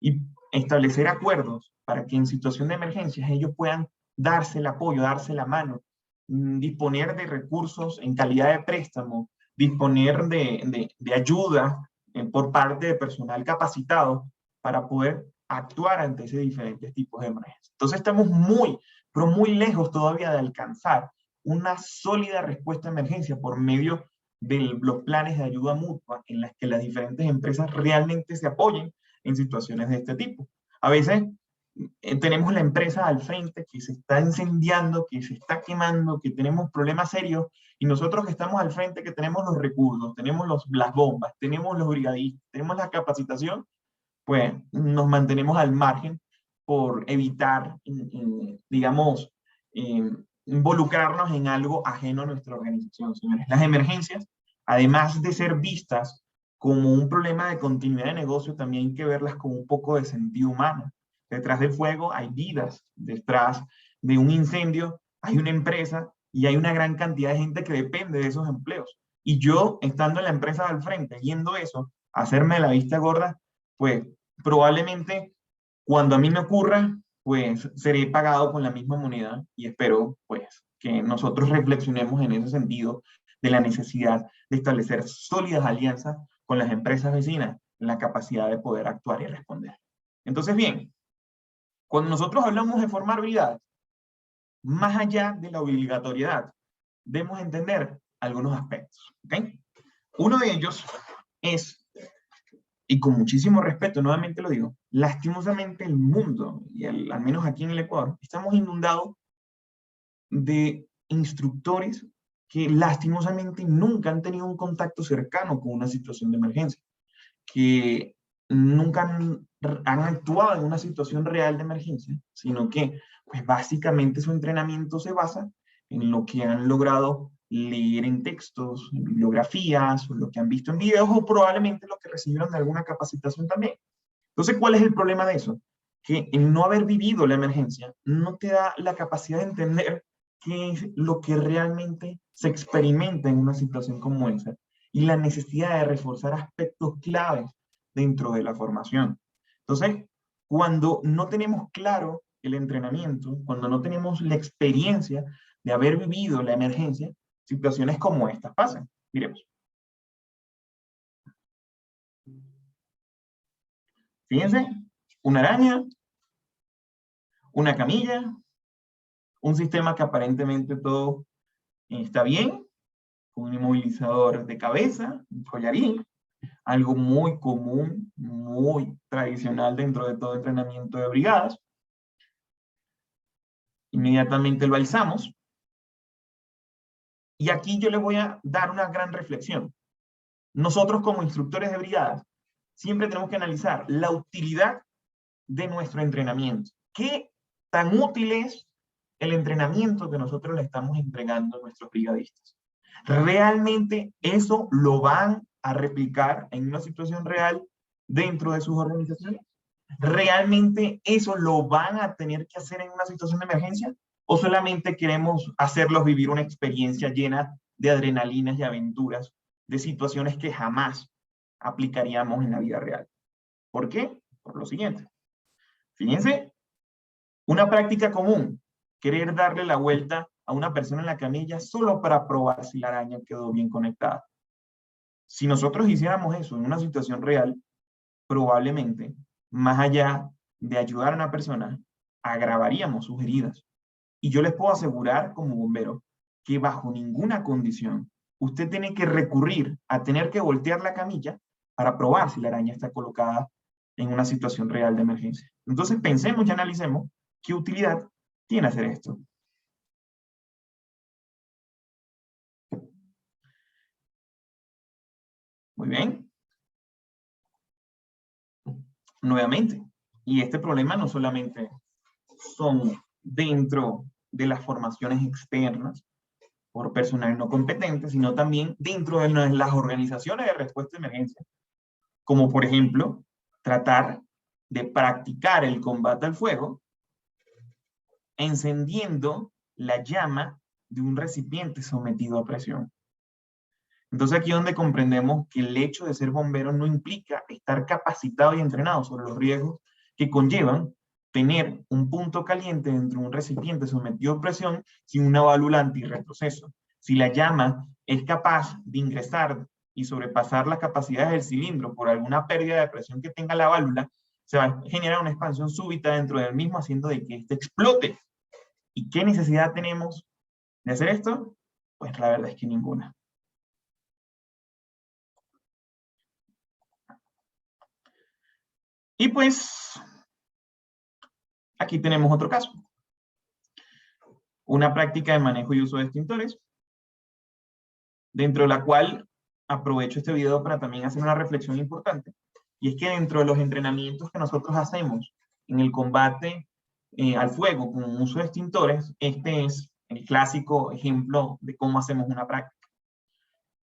y establecer acuerdos para que en situación de emergencias ellos puedan darse el apoyo, darse la mano, disponer de recursos en calidad de préstamo, disponer de ayuda por parte de personal capacitado para poder actuar ante ese diferentes tipos de emergencias? Entonces estamos pero muy lejos todavía de alcanzar una sólida respuesta a emergencia por medio de los planes de ayuda mutua en las que las diferentes empresas realmente se apoyen en situaciones de este tipo. A veces tenemos la empresa al frente que se está incendiando, que se está quemando, que tenemos problemas serios, y nosotros que estamos al frente, que tenemos los recursos, tenemos las bombas, tenemos los brigadistas, tenemos la capacitación, pues nos mantenemos al margen por evitar, digamos, involucrarnos en algo ajeno a nuestra organización, señores. Las emergencias, además de ser vistas como un problema de continuidad de negocio, también hay que verlas con un poco de sentido humano. Detrás del fuego hay vidas, detrás de un incendio hay una empresa y hay una gran cantidad de gente que depende de esos empleos. Y yo, estando en la empresa al frente, viendo eso, hacerme la vista gorda, pues probablemente cuando a mí me ocurra, pues seré pagado con la misma moneda, y espero pues que nosotros reflexionemos en ese sentido de la necesidad de establecer sólidas alianzas con las empresas vecinas en la capacidad de poder actuar y responder. Entonces, bien, cuando nosotros hablamos de formar brigadas, más allá de la obligatoriedad, debemos entender algunos aspectos, ¿ok? Uno de ellos es, y con muchísimo respeto, nuevamente lo digo, lastimosamente el mundo, y al menos aquí en el Ecuador, estamos inundados de instructores que lastimosamente nunca han tenido un contacto cercano con una situación de emergencia, que nunca han actuado en una situación real de emergencia, sino que pues básicamente su entrenamiento se basa en lo que han logrado leer en textos, en bibliografías, o lo que han visto en videos, o probablemente lo que recibieron de alguna capacitación también. Entonces, ¿cuál es el problema de eso? Que el no haber vivido la emergencia no te da la capacidad de entender qué es lo que realmente se experimenta en una situación como esa, y la necesidad de reforzar aspectos claves dentro de la formación. Entonces, cuando no tenemos claro el entrenamiento, cuando no tenemos la experiencia de haber vivido la emergencia, situaciones como estas pasan. Miremos. Fíjense, una araña, una camilla, un sistema que aparentemente todo está bien, con un inmovilizador de cabeza, un collarín, algo muy común, muy tradicional dentro de todo entrenamiento de brigadas. Inmediatamente lo alzamos. Y aquí yo le voy a dar una gran reflexión. Nosotros como instructores de brigadas siempre tenemos que analizar la utilidad de nuestro entrenamiento. ¿Qué tan útil es el entrenamiento que nosotros le estamos entregando a nuestros brigadistas? ¿Realmente eso lo van a replicar en una situación real dentro de sus organizaciones? ¿Realmente eso lo van a tener que hacer en una situación de emergencia? ¿O solamente queremos hacerlos vivir una experiencia llena de adrenalinas y aventuras, de situaciones que jamás aplicaríamos en la vida real? ¿Por qué? Por lo siguiente. Fíjense, una práctica común, querer darle la vuelta a una persona en la camilla solo para probar si la araña quedó bien conectada. Si nosotros hiciéramos eso en una situación real, probablemente, más allá de ayudar a una persona, agravaríamos sus heridas. Y yo les puedo asegurar como bombero que bajo ninguna condición usted tiene que recurrir a tener que voltear la camilla para probar si la araña está colocada en una situación real de emergencia. Entonces pensemos y analicemos qué utilidad tiene hacer esto. Muy bien. Nuevamente, y este problema no solamente son dentro de las formaciones externas por personal no competente, sino también dentro de las organizaciones de respuesta de emergencia, como por ejemplo, tratar de practicar el combate al fuego encendiendo la llama de un recipiente sometido a presión. Entonces aquí es donde comprendemos que el hecho de ser bombero no implica estar capacitado y entrenado sobre los riesgos que conllevan tener un punto caliente dentro de un recipiente sometido a presión sin una válvula antirretroceso. Si la llama es capaz de ingresar y sobrepasar las capacidades del cilindro por alguna pérdida de presión que tenga la válvula, se va a generar una expansión súbita dentro del mismo haciendo de que éste explote. ¿Y qué necesidad tenemos de hacer esto? Pues la verdad es que ninguna. Y pues, aquí tenemos otro caso. Una práctica de manejo y uso de extintores, dentro de la cual aprovecho este video para también hacer una reflexión importante. Y es que dentro de los entrenamientos que nosotros hacemos en el combate al fuego con uso de extintores, este es el clásico ejemplo de cómo hacemos una práctica.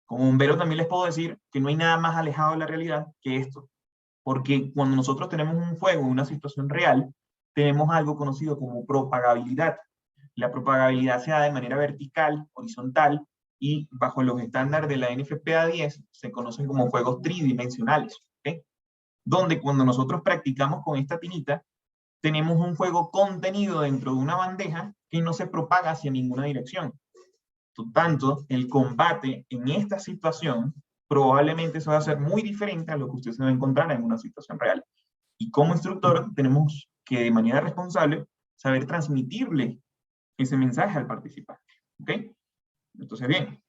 Como bombero también les puedo decir que no hay nada más alejado de la realidad que esto. Porque cuando nosotros tenemos un fuego, una situación real, tenemos algo conocido como propagabilidad. La propagabilidad se da de manera vertical, horizontal, y bajo los estándares de la NFPA 10 se conocen como fuegos tridimensionales, ¿okay? Donde cuando nosotros practicamos con esta tinita, tenemos un fuego contenido dentro de una bandeja que no se propaga hacia ninguna dirección. Por tanto, el combate en esta situación probablemente eso va a ser muy diferente a lo que usted se va a encontrar en una situación real. Y como instructor tenemos que de manera responsable saber transmitirle ese mensaje al participante. ¿Ok? Entonces, bien.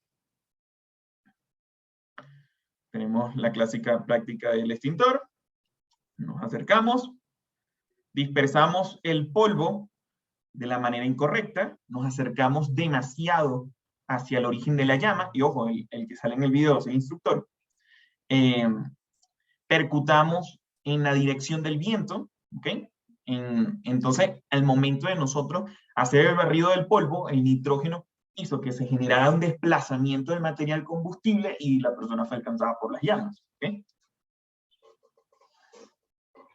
Tenemos la clásica práctica del extintor. Nos acercamos, dispersamos el polvo de la manera incorrecta, nos acercamos demasiado hacia el origen de la llama, y ojo, el que sale en el video es el instructor, percutamos en la dirección del viento, ¿ok? Entonces, al momento de nosotros hacer el barrido del polvo, el nitrógeno hizo que se generara un desplazamiento del material combustible y la persona fue alcanzada por las llamas, ¿ok?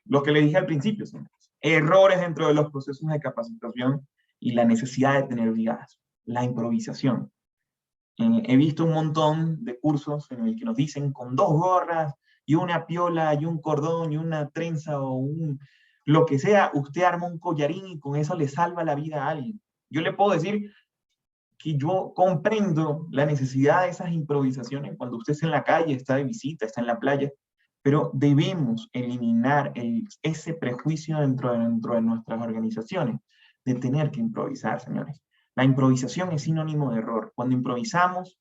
Lo que le dije al principio, señores, errores dentro de los procesos de capacitación y la necesidad de tener brigadas, la improvisación. He visto un montón de cursos en el que nos dicen con 2 gorras y una piola y un cordón y una trenza o lo que sea, usted arma un collarín y con eso le salva la vida a alguien. Yo le puedo decir que yo comprendo la necesidad de esas improvisaciones cuando usted está en la calle, está de visita, está en la playa, pero debemos eliminar ese prejuicio dentro de nuestras organizaciones de tener que improvisar, señores. La improvisación es sinónimo de error. Cuando improvisamos,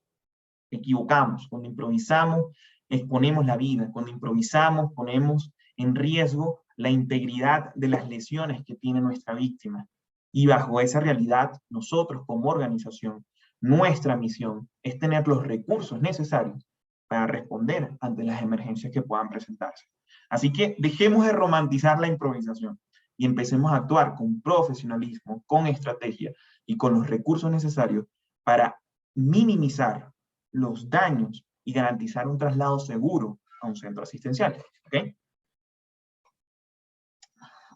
equivocamos. Cuando improvisamos, exponemos la vida. Cuando improvisamos, ponemos en riesgo la integridad de las lesiones que tiene nuestra víctima. Y bajo esa realidad, nosotros como organización, nuestra misión es tener los recursos necesarios para responder ante las emergencias que puedan presentarse. Así que dejemos de romantizar la improvisación y empecemos a actuar con profesionalismo, con estrategia y con los recursos necesarios para minimizar los daños y garantizar un traslado seguro a un centro asistencial. ¿Okay?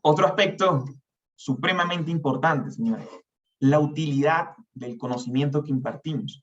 Otro aspecto supremamente importante, señores, la utilidad del conocimiento que impartimos.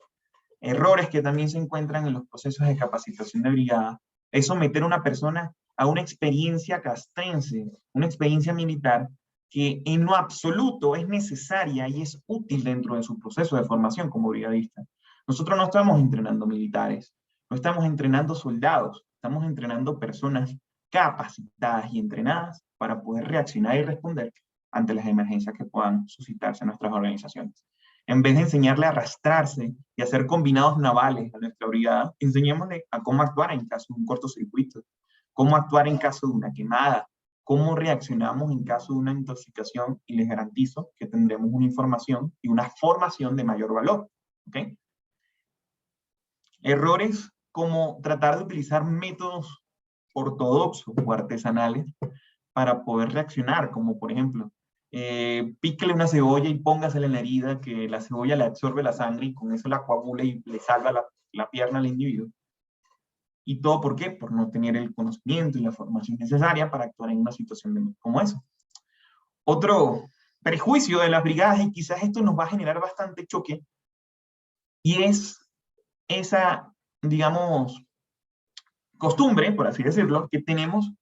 Errores que también se encuentran en los procesos de capacitación de brigada es someter a una persona a una experiencia castrense, una experiencia militar que en lo absoluto es necesaria y es útil dentro de su proceso de formación como brigadista. Nosotros no estamos entrenando militares, no estamos entrenando soldados, estamos entrenando personas capacitadas y entrenadas para poder reaccionar y responder ante las emergencias que puedan suscitarse en nuestras organizaciones. En vez de enseñarle a arrastrarse y hacer combinados navales a nuestra brigada, enseñémosle a cómo actuar en caso de un cortocircuito, cómo actuar en caso de una quemada, cómo reaccionamos en caso de una intoxicación, y les garantizo que tendremos una información y una formación de mayor valor. ¿Okay? Errores como tratar de utilizar métodos ortodoxos o artesanales para poder reaccionar, como por ejemplo, píquele una cebolla y póngasela en la herida, que la cebolla le absorbe la sangre y con eso la coagula y le salva la pierna al individuo. ¿Y todo por qué? Por no tener el conocimiento y la formación necesaria para actuar en una situación como esa. Otro prejuicio de las brigadas, y quizás esto nos va a generar bastante choque, y es esa, digamos, costumbre, por así decirlo, que tenemos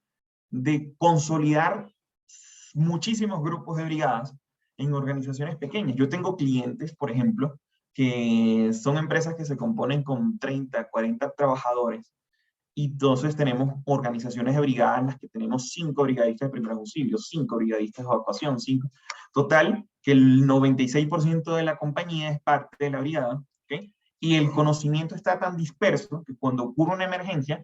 de consolidar muchísimos grupos de brigadas en organizaciones pequeñas. Yo tengo clientes, por ejemplo, que son empresas que se componen con 30, 40 trabajadores, y entonces tenemos organizaciones de brigadas en las que tenemos 5 brigadistas de primer auxilio, 5 brigadistas de evacuación, 5. Total, que el 96% de la compañía es parte de la brigada, ¿okay? Y el conocimiento está tan disperso que cuando ocurre una emergencia,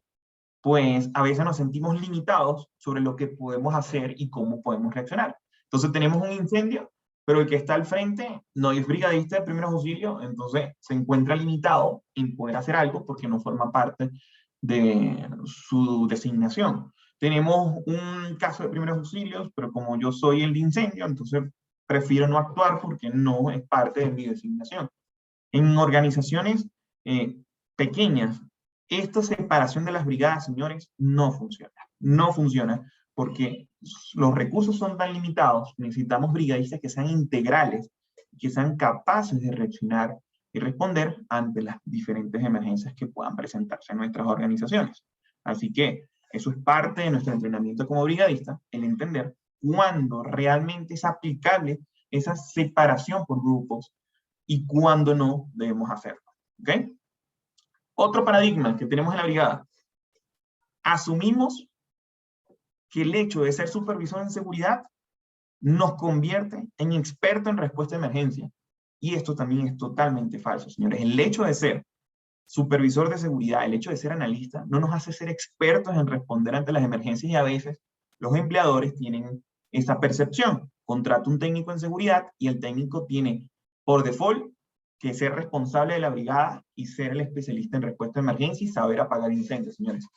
pues a veces nos sentimos limitados sobre lo que podemos hacer y cómo podemos reaccionar. Entonces tenemos un incendio, pero el que está al frente no es brigadista de primeros auxilios, entonces se encuentra limitado en poder hacer algo porque no forma parte de su designación. Tenemos un caso de primeros auxilios, pero como yo soy el de incendio, entonces prefiero no actuar porque no es parte de mi designación. En organizaciones pequeñas, esta separación de las brigadas, señores, no funciona. No funciona porque los recursos son tan limitados. Necesitamos brigadistas que sean integrales, que sean capaces de reaccionar y responder ante las diferentes emergencias que puedan presentarse en nuestras organizaciones. Así que eso es parte de nuestro entrenamiento como brigadista, el entender cuándo realmente es aplicable esa separación por grupos y cuándo no debemos hacerlo. ¿Ok? Otro paradigma que tenemos en la brigada. Asumimos que el hecho de ser supervisor en seguridad nos convierte en experto en respuesta a emergencia. Y esto también es totalmente falso, señores. El hecho de ser supervisor de seguridad, el hecho de ser analista, no nos hace ser expertos en responder ante las emergencias, y a veces los empleadores tienen esa percepción. Contrata un técnico en seguridad y el técnico tiene por default que ser responsable de la brigada y ser el especialista en respuesta a emergencia y saber apagar incendios, señores.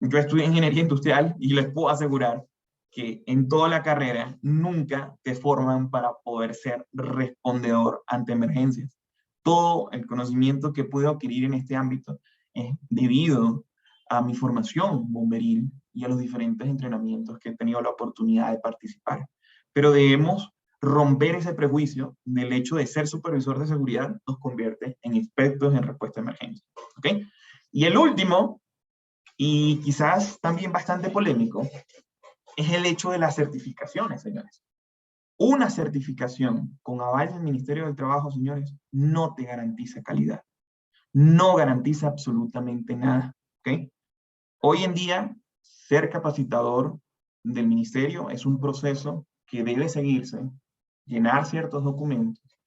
Yo estudié ingeniería industrial y les puedo asegurar que en toda la carrera nunca te forman para poder ser respondedor ante emergencias. Todo el conocimiento que pude adquirir en este ámbito es debido a mi formación bomberil y a los diferentes entrenamientos que he tenido la oportunidad de participar. Pero debemos romper ese prejuicio del hecho de ser supervisor de seguridad nos convierte en expertos en respuesta a emergencia. ¿Ok? Y el último, y quizás también bastante polémico, es el hecho de las certificaciones, señores. Una certificación con aval del Ministerio del Trabajo, señores, no te garantiza calidad. No garantiza absolutamente nada. ¿Ok? Hoy en día, ser capacitador del ministerio es un proceso que debe seguirse, llenar ciertos documentos,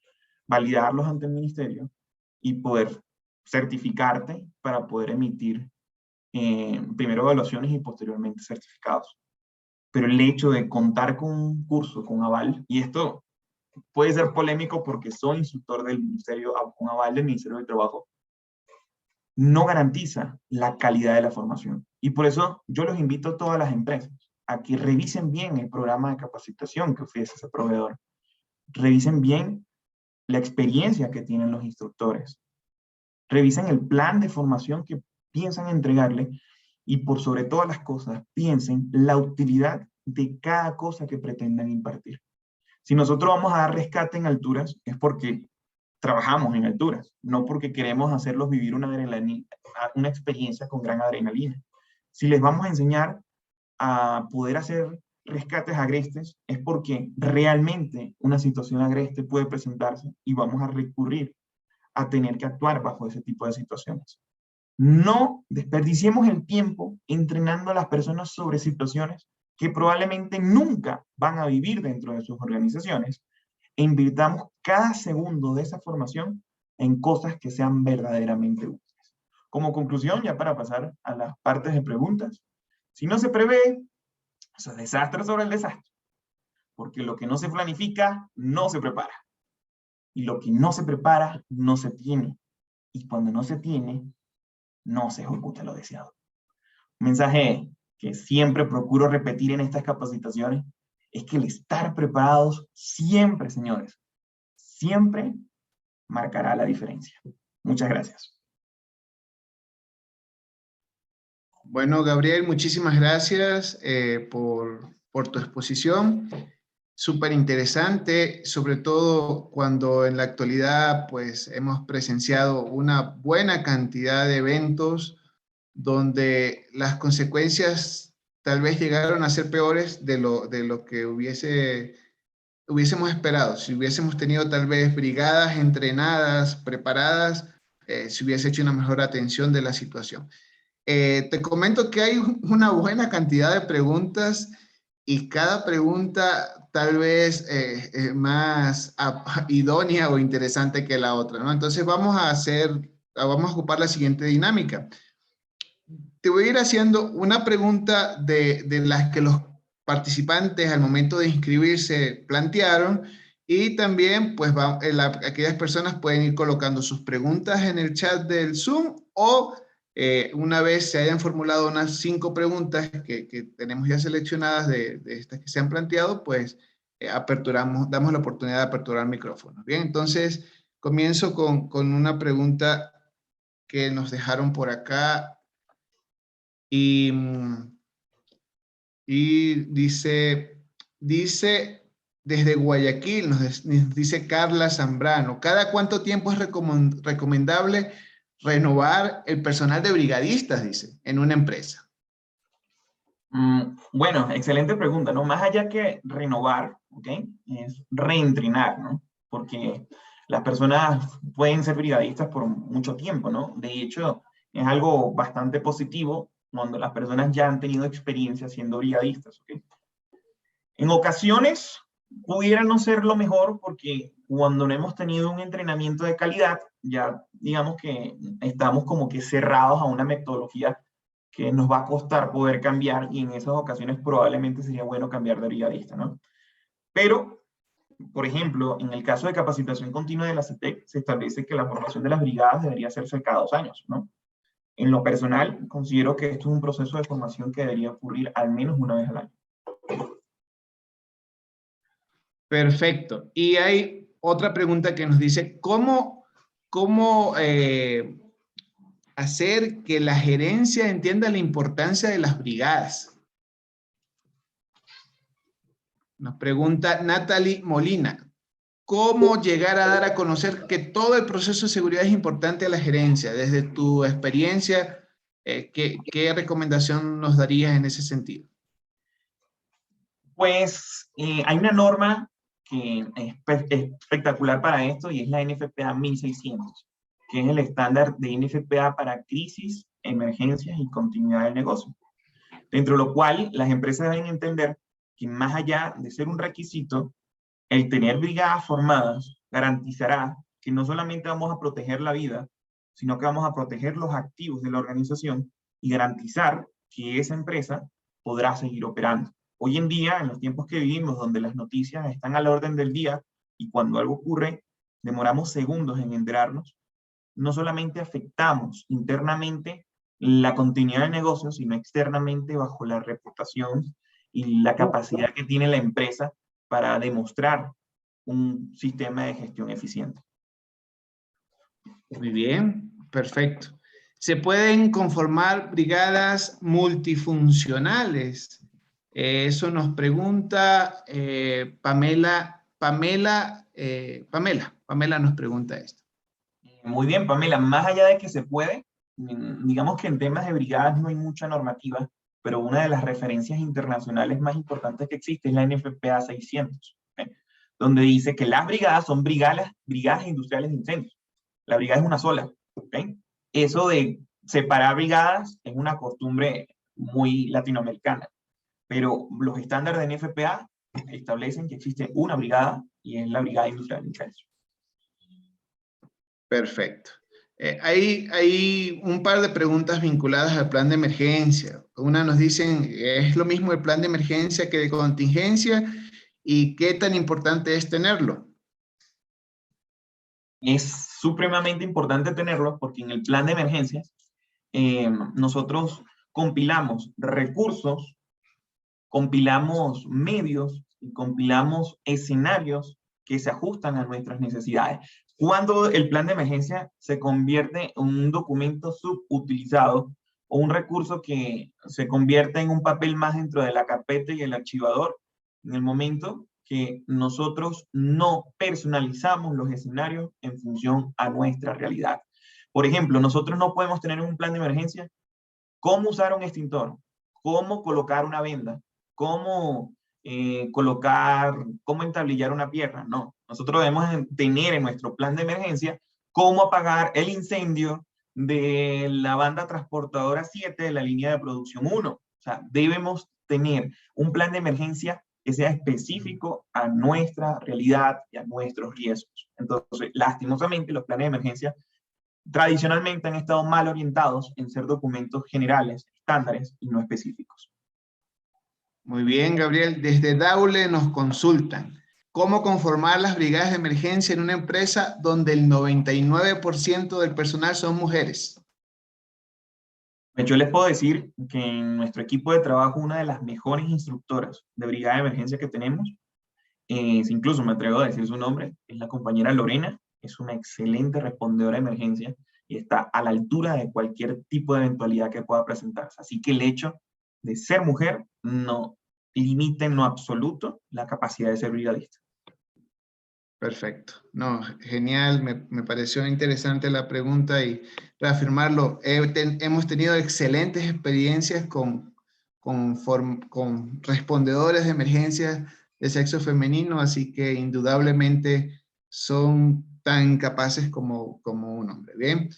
validarlos ante el ministerio y poder certificarte para poder emitir primero evaluaciones y posteriormente certificados. Pero el hecho de contar con un curso con aval, y esto puede ser polémico porque soy instructor del ministerio, con aval del Ministerio del Trabajo, no garantiza la calidad de la formación. Y por eso yo los invito a todas las empresas a que revisen bien el programa de capacitación que ofrece ese proveedor. Revisen bien la experiencia que tienen los instructores. Revisen el plan de formación que piensan entregarle y por sobre todas las cosas piensen la utilidad de cada cosa que pretendan impartir. Si nosotros vamos a dar rescate en alturas es porque trabajamos en alturas, no porque queremos hacerlos vivir una experiencia con gran adrenalina. Si les vamos a enseñar a poder hacer rescates agrestes es porque realmente una situación agreste puede presentarse y vamos a recurrir a tener que actuar bajo ese tipo de situaciones. No desperdiciemos el tiempo entrenando a las personas sobre situaciones que probablemente nunca van a vivir dentro de sus organizaciones e invirtamos cada segundo de esa formación en cosas que sean verdaderamente útiles. Como conclusión, ya para pasar a las partes de preguntas, si no se prevé, eso es desastre sobre el desastre, porque lo que no se planifica, no se prepara. Y lo que no se prepara, no se tiene. Y cuando no se tiene, no se ejecuta lo deseado. Un mensaje que siempre procuro repetir en estas capacitaciones es que el estar preparados siempre, señores, siempre marcará la diferencia. Muchas gracias. Bueno, Gabriel, muchísimas gracias por tu exposición. Súper interesante, sobre todo cuando en la actualidad pues hemos presenciado una buena cantidad de eventos donde las consecuencias tal vez llegaron a ser peores de lo que hubiésemos esperado. Si hubiésemos tenido tal vez brigadas entrenadas, preparadas, se hubiese hecho una mejor atención de la situación. Te comento que hay una buena cantidad de preguntas y cada pregunta tal vez más idónea o interesante que la otra, ¿no? Entonces vamos a ocupar la siguiente dinámica. Te voy a ir haciendo una pregunta de las que los participantes al momento de inscribirse plantearon y también pues aquellas personas pueden ir colocando sus preguntas en el chat del Zoom o una vez se hayan formulado unas 5 preguntas que tenemos ya seleccionadas de estas que se han planteado, pues damos la oportunidad de aperturar micrófonos. Bien, entonces comienzo con una pregunta que nos dejaron por acá y dice desde Guayaquil, nos dice Carla Zambrano, ¿cada cuánto tiempo es recomendable renovar el personal de brigadistas, dice, en una empresa? Bueno, excelente pregunta, ¿no? Más allá que renovar, ¿ok? Es reentrenar, ¿no? Porque las personas pueden ser brigadistas por mucho tiempo, ¿no? De hecho, es algo bastante positivo cuando las personas ya han tenido experiencia siendo brigadistas, ¿ok? En ocasiones pudiera no ser lo mejor porque cuando no hemos tenido un entrenamiento de calidad, ya digamos que estamos como que cerrados a una metodología que nos va a costar poder cambiar y en esas ocasiones probablemente sería bueno cambiar de brigadista, ¿no? Pero, por ejemplo, en el caso de capacitación continua de la CETEC, se establece que la formación de las brigadas debería hacerse cada 2 años, ¿no? En lo personal, considero que esto es un proceso de formación que debería ocurrir al menos una vez al año. Perfecto. Y hay otra pregunta que nos dice, ¿cómo hacer que la gerencia entienda la importancia de las brigadas? Nos pregunta Natalie Molina, ¿cómo llegar a dar a conocer que todo el proceso de seguridad es importante a la gerencia? Desde tu experiencia, ¿qué recomendación nos darías en ese sentido? Pues hay una norma que es espectacular para esto y es la NFPA 1600, que es el estándar de NFPA para crisis, emergencias y continuidad del negocio. Dentro de lo cual las empresas deben entender que más allá de ser un requisito, el tener brigadas formadas garantizará que no solamente vamos a proteger la vida, sino que vamos a proteger los activos de la organización y garantizar que esa empresa podrá seguir operando. Hoy en día, en los tiempos que vivimos, donde las noticias están a la orden del día y cuando algo ocurre, demoramos segundos en enterarnos, no solamente afectamos internamente la continuidad del negocio, sino externamente bajo la reputación y la capacidad que tiene la empresa para demostrar un sistema de gestión eficiente. Muy bien, perfecto. ¿Se pueden conformar brigadas multifuncionales? Eso nos pregunta Pamela nos pregunta esto. Muy bien, Pamela, más allá de que se puede, digamos que en temas de brigadas no hay mucha normativa, pero una de las referencias internacionales más importantes que existe es la NFPA 600, ¿okay? Donde dice que las brigadas son brigadas industriales de incendios. La brigada es una sola, ¿okay? Eso de separar brigadas es una costumbre muy latinoamericana, pero los estándares de NFPA establecen que existe una brigada y es la Brigada Industrial de Incendios. Perfecto. Hay un par de preguntas vinculadas al plan de emergencia. Una nos dicen, ¿es lo mismo el plan de emergencia que de contingencia? ¿Y qué tan importante es tenerlo? Es supremamente importante tenerlo porque en el plan de emergencias nosotros compilamos recursos, compilamos medios y compilamos escenarios que se ajustan a nuestras necesidades. Cuando el plan de emergencia se convierte en un documento subutilizado o un recurso que se convierte en un papel más dentro de la carpeta y el archivador, en el momento que nosotros no personalizamos los escenarios en función a nuestra realidad. Por ejemplo, nosotros no podemos tener un plan de emergencia cómo usar un extintor, cómo colocar una venda, cómo cómo entablillar una pierna. No, nosotros debemos tener en nuestro plan de emergencia cómo apagar el incendio de la banda transportadora 7 de la línea de producción 1. O sea, debemos tener un plan de emergencia que sea específico a nuestra realidad y a nuestros riesgos. Entonces, lastimosamente, los planes de emergencia tradicionalmente han estado mal orientados en ser documentos generales, estándares y no específicos. Muy bien, Gabriel. Desde Daule nos consultan. ¿Cómo conformar las brigadas de emergencia en una empresa donde el 99% del personal son mujeres? Yo les puedo decir que en nuestro equipo de trabajo una de las mejores instructoras de brigada de emergencia que tenemos, incluso me atrevo a decir su nombre, es la compañera Lorena. Es una excelente respondedora de emergencia y está a la altura de cualquier tipo de eventualidad que pueda presentarse. Así que el hecho de ser mujer no limita en lo absoluto la capacidad de ser brigadista. Perfecto. No, genial. Me pareció interesante la pregunta y reafirmarlo. Hemos tenido excelentes experiencias con respondedores de emergencias de sexo femenino, así que indudablemente son tan capaces como un hombre. Bien.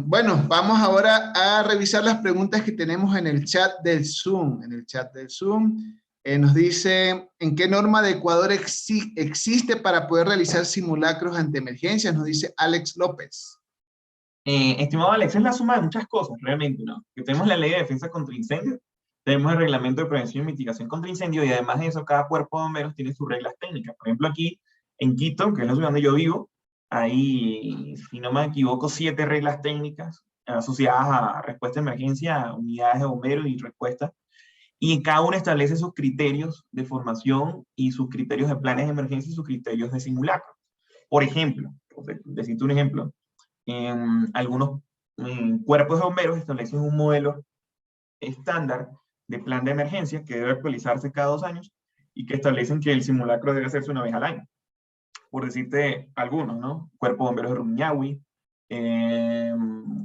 Bueno, vamos ahora a revisar las preguntas que tenemos en el chat del Zoom. En el chat del Zoom nos dice, ¿en qué norma de Ecuador existe para poder realizar simulacros ante emergencias? Nos dice Alex López. Estimado Alex, es la suma de muchas cosas, realmente, ¿no? Que tenemos la ley de defensa contra incendios, tenemos el reglamento de prevención y mitigación contra incendios, y además de eso, cada cuerpo de bomberos tiene sus reglas técnicas. Por ejemplo, aquí en Quito, que es la ciudad donde yo vivo, hay, si no me equivoco, 7 reglas técnicas asociadas a respuesta de emergencia, unidades de bomberos y respuesta, y cada uno establece sus criterios de formación y sus criterios de planes de emergencia y sus criterios de simulacro. Por ejemplo, decirte un ejemplo, algunos cuerpos de bomberos establecen un modelo estándar de plan de emergencia que debe actualizarse cada 2 años y que establecen que el simulacro debe hacerse una vez al año. Por decirte algunos, ¿no? Cuerpo de Bomberos de Rumiñahui,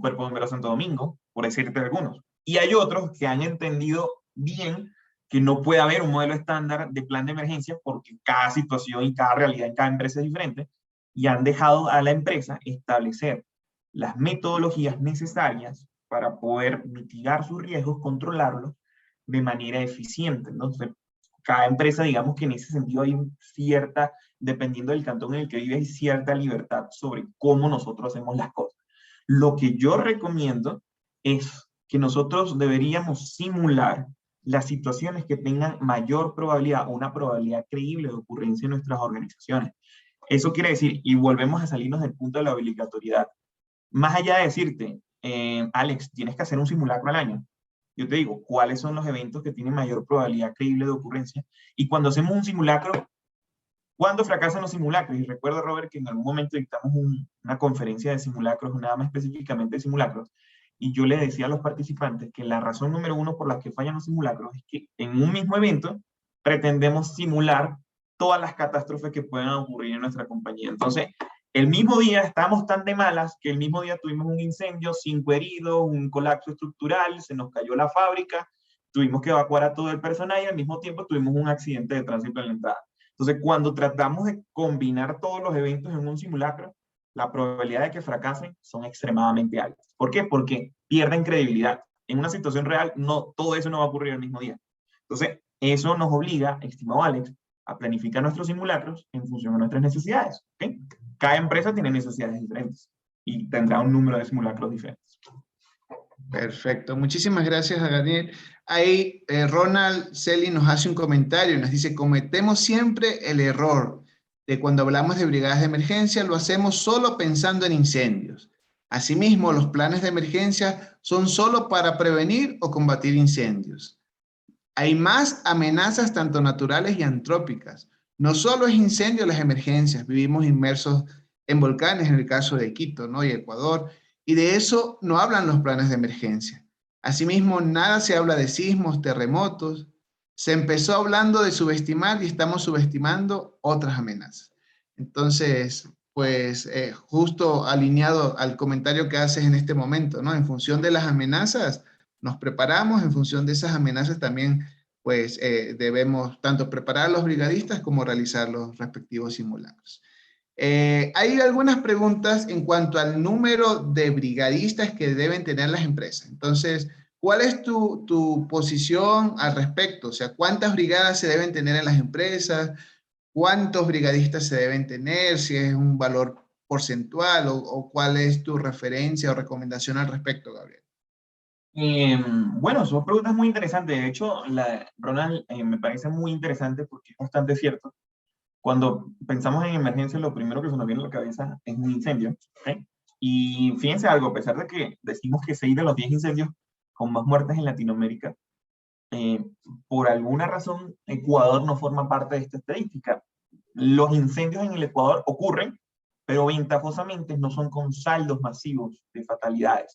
Cuerpo de Bomberos de Santo Domingo, por decirte algunos. Y hay otros que han entendido bien que no puede haber un modelo estándar de plan de emergencia porque cada situación y cada realidad en cada empresa es diferente, y han dejado a la empresa establecer las metodologías necesarias para poder mitigar sus riesgos, controlarlos de manera eficiente, ¿no? Entonces, cada empresa, digamos que en ese sentido hay cierta, dependiendo del cantón en el que vive, hay cierta libertad sobre cómo nosotros hacemos las cosas. Lo que yo recomiendo es que nosotros deberíamos simular las situaciones que tengan mayor probabilidad o una probabilidad creíble de ocurrencia en nuestras organizaciones. Eso quiere decir, y volvemos a salirnos del punto de la obligatoriedad, más allá de decirte, Alex, tienes que hacer un simulacro al año, yo te digo, ¿cuáles son los eventos que tienen mayor probabilidad creíble de ocurrencia? Y cuando hacemos un simulacro, ¿cuándo fracasan los simulacros? Y recuerdo, Robert, que en algún momento dictamos una conferencia de simulacros, nada más específicamente de simulacros, y yo le decía a los participantes que la razón número 1 por la que fallan los simulacros es que en un mismo evento pretendemos simular todas las catástrofes que puedan ocurrir en nuestra compañía. Entonces, El mismo día estábamos tan de malas que el mismo día tuvimos un incendio, 5 heridos, un colapso estructural, se nos cayó la fábrica, tuvimos que evacuar a todo el personal y al mismo tiempo tuvimos un accidente de tránsito en la entrada. Entonces, cuando tratamos de combinar todos los eventos en un simulacro, la probabilidad de que fracasen son extremadamente altas. ¿Por qué? Porque pierden credibilidad. En una situación real, no, todo eso no va a ocurrir el mismo día. Entonces, eso nos obliga, estimado Alex, a planificar nuestros simulacros en función de nuestras necesidades. ¿Okay? Cada empresa tiene necesidades diferentes y tendrá un número de simulacros diferentes. Perfecto, muchísimas gracias a Daniel. Ahí Ronald Selly nos hace un comentario y nos dice: cometemos siempre el error de cuando hablamos de brigadas de emergencia, lo hacemos solo pensando en incendios. Asimismo, los planes de emergencia son solo para prevenir o combatir incendios. Hay más amenazas tanto naturales y antrópicas. No solo es incendio las emergencias, vivimos inmersos en volcanes en el caso de Quito, ¿no? Y Ecuador, y de eso no hablan los planes de emergencia. Asimismo, nada se habla de sismos, terremotos. Se empezó hablando de subestimar y estamos subestimando otras amenazas. Entonces, pues justo alineado al comentario que haces en este momento, ¿no? En función de las amenazas, nos preparamos, en función de esas amenazas también, pues debemos tanto preparar a los brigadistas como realizar los respectivos simulacros. Hay algunas preguntas en cuanto al número de brigadistas que deben tener las empresas. Entonces, ¿cuál es tu posición al respecto? O sea, ¿cuántas brigadas se deben tener en las empresas? ¿Cuántos brigadistas se deben tener? Si es un valor porcentual o cuál es tu referencia o recomendación al respecto, Gabriel. Bueno, son preguntas muy interesantes. De hecho, Ronald, me parece muy interesante porque es bastante cierto. Cuando pensamos en emergencia, lo primero que se nos viene a la cabeza es un incendio. ¿Okay? Y fíjense algo, a pesar de que decimos que 6 de los 10 incendios con más muertes en Latinoamérica, por alguna razón Ecuador no forma parte de esta estadística. Los incendios en el Ecuador ocurren, pero ventajosamente no son con saldos masivos de fatalidades.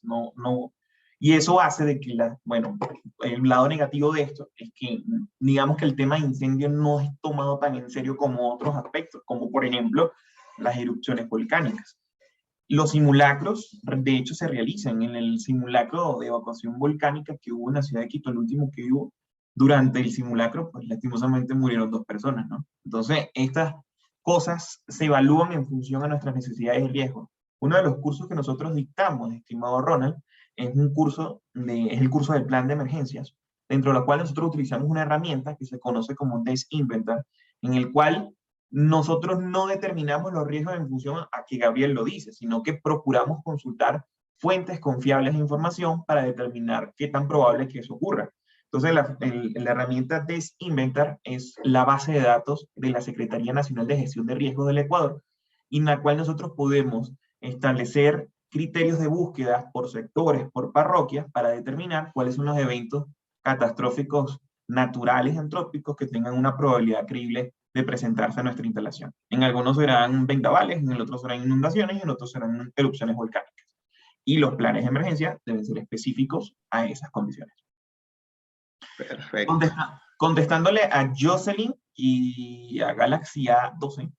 Y eso hace de que, bueno, el lado negativo de esto es que, digamos que el tema de incendio no es tomado tan en serio como otros aspectos, como por ejemplo las erupciones volcánicas. Los simulacros, de hecho, se realizan en el simulacro de evacuación volcánica que hubo en la ciudad de Quito, el último que hubo. Durante el simulacro, pues lastimosamente murieron 2 personas, ¿no? Entonces, estas cosas se evalúan en función a nuestras necesidades y riesgos. Uno de los cursos que nosotros dictamos, estimado Ronald, es el curso del plan de emergencias, dentro de la cual nosotros utilizamos una herramienta que se conoce como Desk Inventor, en el cual nosotros no determinamos los riesgos en función a que Gabriel lo dice, sino que procuramos consultar fuentes confiables de información para determinar qué tan probable es que eso ocurra. Entonces, la herramienta Desk Inventor es la base de datos de la Secretaría Nacional de Gestión de Riesgos del Ecuador, en la cual nosotros podemos establecer criterios de búsqueda por sectores, por parroquias, para determinar cuáles son los eventos catastróficos naturales antrópicos que tengan una probabilidad creíble de presentarse a nuestra instalación. En algunos serán vendavales, en el otro serán inundaciones y en otros serán erupciones volcánicas. Y los planes de emergencia deben ser específicos a esas condiciones. Perfecto. Contestándole a Jocelyn y a Galaxy A12,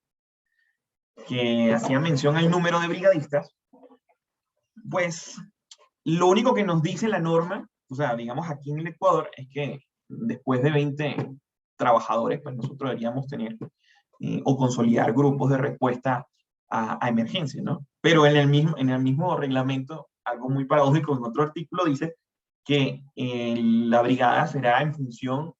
que hacía mención al número de brigadistas, pues lo único que nos dice la norma, o sea, digamos aquí en el Ecuador, es que después de 20 trabajadores, pues nosotros deberíamos tener o consolidar grupos de respuesta a emergencias, ¿no? Pero en el mismo reglamento, algo muy paradójico, en otro artículo dice que la brigada será en función,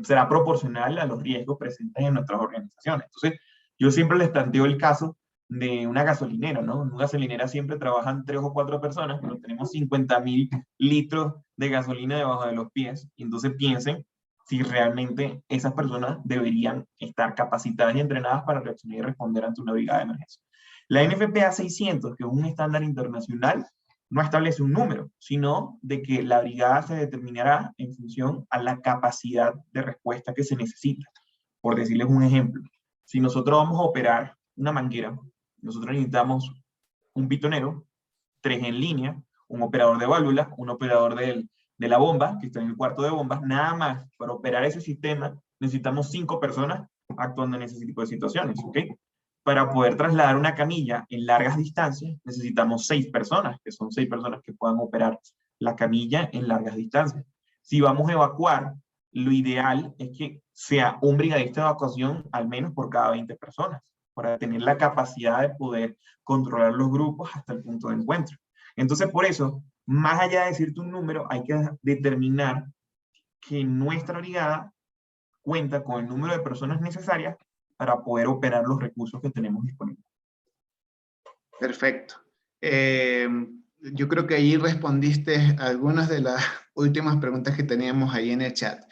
será proporcional a los riesgos presentes en nuestras organizaciones. Entonces, yo siempre les planteo el caso de una gasolinera, ¿no? En una gasolinera siempre trabajan 3 o 4 personas, pero tenemos 50.000 litros de gasolina debajo de los pies, y entonces piensen si realmente esas personas deberían estar capacitadas y entrenadas para reaccionar y responder ante una brigada de emergencia. La NFPA 600, que es un estándar internacional, no establece un número, sino de que la brigada se determinará en función a la capacidad de respuesta que se necesita. Por decirles un ejemplo, si nosotros vamos a operar una manguera, nosotros necesitamos un pitonero, 3 en línea, un operador de válvulas, un operador de la bomba, que está en el cuarto de bombas, nada más. Para operar ese sistema necesitamos 5 personas actuando en ese tipo de situaciones, ¿ok? para poder trasladar una camilla en largas distancias, necesitamos 6 personas, que son 6 personas que puedan operar la camilla en largas distancias. Si vamos a evacuar, lo ideal es que sea un brigadista de evacuación al menos por cada 20 personas, para tener la capacidad de poder controlar los grupos hasta el punto de encuentro. Entonces, por eso, más allá de decirte un número, hay que determinar que nuestra brigada cuenta con el número de personas necesarias para poder operar los recursos que tenemos disponibles. Perfecto. Yo creo que ahí respondiste algunas de las últimas preguntas que teníamos ahí en el chat.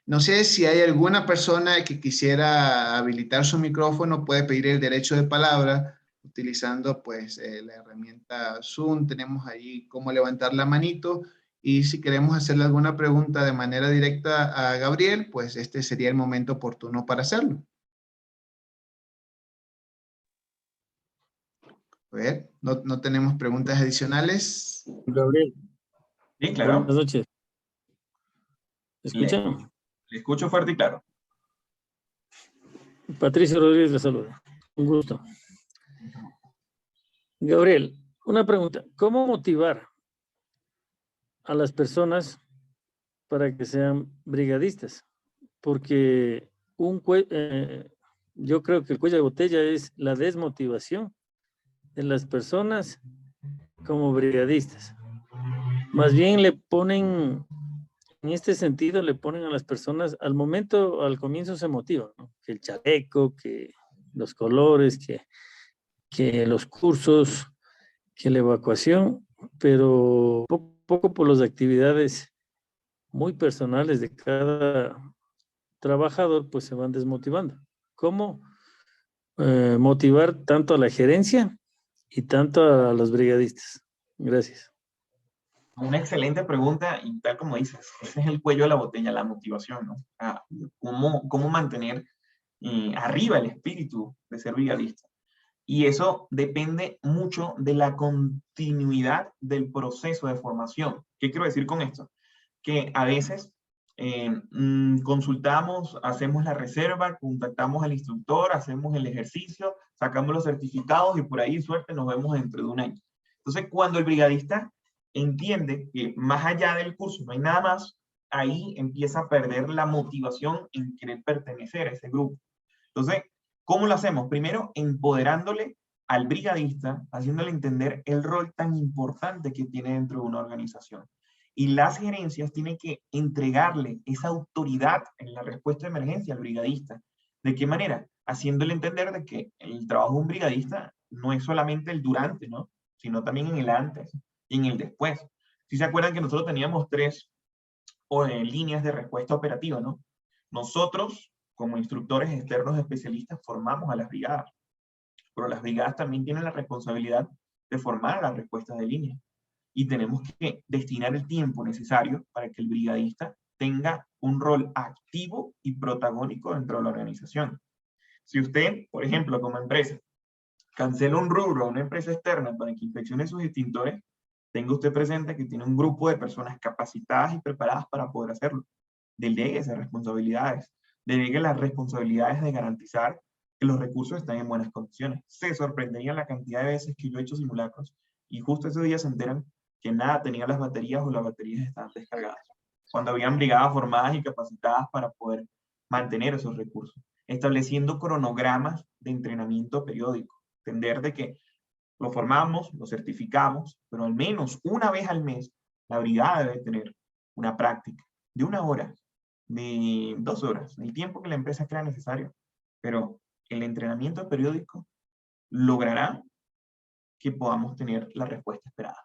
No sé si hay alguna persona que quisiera habilitar su micrófono, puede pedir el derecho de palabra utilizando pues la herramienta Zoom. Tenemos ahí cómo levantar la manito, y si queremos hacerle alguna pregunta de manera directa a Gabriel, pues este sería el momento oportuno para hacerlo. A ver, no tenemos preguntas adicionales. Gabriel, Sí, claro. buenas noches. ¿Me escuchan? Le escucho fuerte y claro. Patricio Rodríguez le saluda. Un gusto. Gabriel, una pregunta. ¿Cómo motivar a las personas para que sean brigadistas? Porque yo creo que el cuello de botella es la desmotivación de las personas como brigadistas. Más bien le ponen, en este sentido, le ponen a las personas, al comienzo se motivan, ¿no? Que el chaleco, que los colores, que los cursos, que la evacuación, pero poco por las actividades muy personales de cada trabajador, pues se van desmotivando. ¿Cómo motivar tanto a la gerencia y tanto a los brigadistas? Gracias. Una excelente pregunta, y tal como dices, ese es el cuello de la botella, la motivación, ¿no? ¿Cómo mantener arriba el espíritu de ser brigadista? Y eso depende mucho de la continuidad del proceso de formación. ¿Qué quiero decir con esto? Que a veces consultamos, hacemos la reserva, contactamos al instructor, hacemos el ejercicio, sacamos los certificados y por ahí, suerte, nos vemos dentro de un año. Entonces, cuando el brigadista entiende que más allá del curso no hay nada más, ahí empieza a perder la motivación en querer pertenecer a ese grupo. Entonces, ¿cómo lo hacemos? Primero, empoderándole al brigadista, haciéndole entender el rol tan importante que tiene dentro de una organización. Y las gerencias tienen que entregarle esa autoridad en la respuesta de emergencia al brigadista. ¿De qué manera? Haciéndole entender de que el trabajo de un brigadista no es solamente el durante, ¿no? Sino también en el antes y en el después. Si se acuerdan que nosotros teníamos 3 líneas de respuesta operativa, ¿no? Nosotros, como instructores externos especialistas, formamos a las brigadas, pero las brigadas también tienen la responsabilidad de formar las respuestas de línea. Y tenemos que destinar el tiempo necesario para que el brigadista tenga un rol activo y protagónico dentro de la organización. Si usted, por ejemplo, como empresa, cancela un rubro a una empresa externa para que inspeccione sus extintores, tenga usted presente que tiene un grupo de personas capacitadas y preparadas para poder hacerlo. Delegue esas responsabilidades. Delegue las responsabilidades de garantizar que los recursos están en buenas condiciones. Se sorprenderían la cantidad de veces que yo he hecho simulacros y justo ese día se enteran que nada tenía las baterías o las baterías estaban descargadas. Cuando habían brigadas formadas y capacitadas para poder mantener esos recursos. Estableciendo cronogramas de entrenamiento periódico. Entender de que lo formamos, lo certificamos, pero al menos una vez al mes la brigada debe tener una práctica de 1 hora, de 2 horas, el tiempo que la empresa crea necesario. Pero el entrenamiento periódico logrará que podamos tener la respuesta esperada.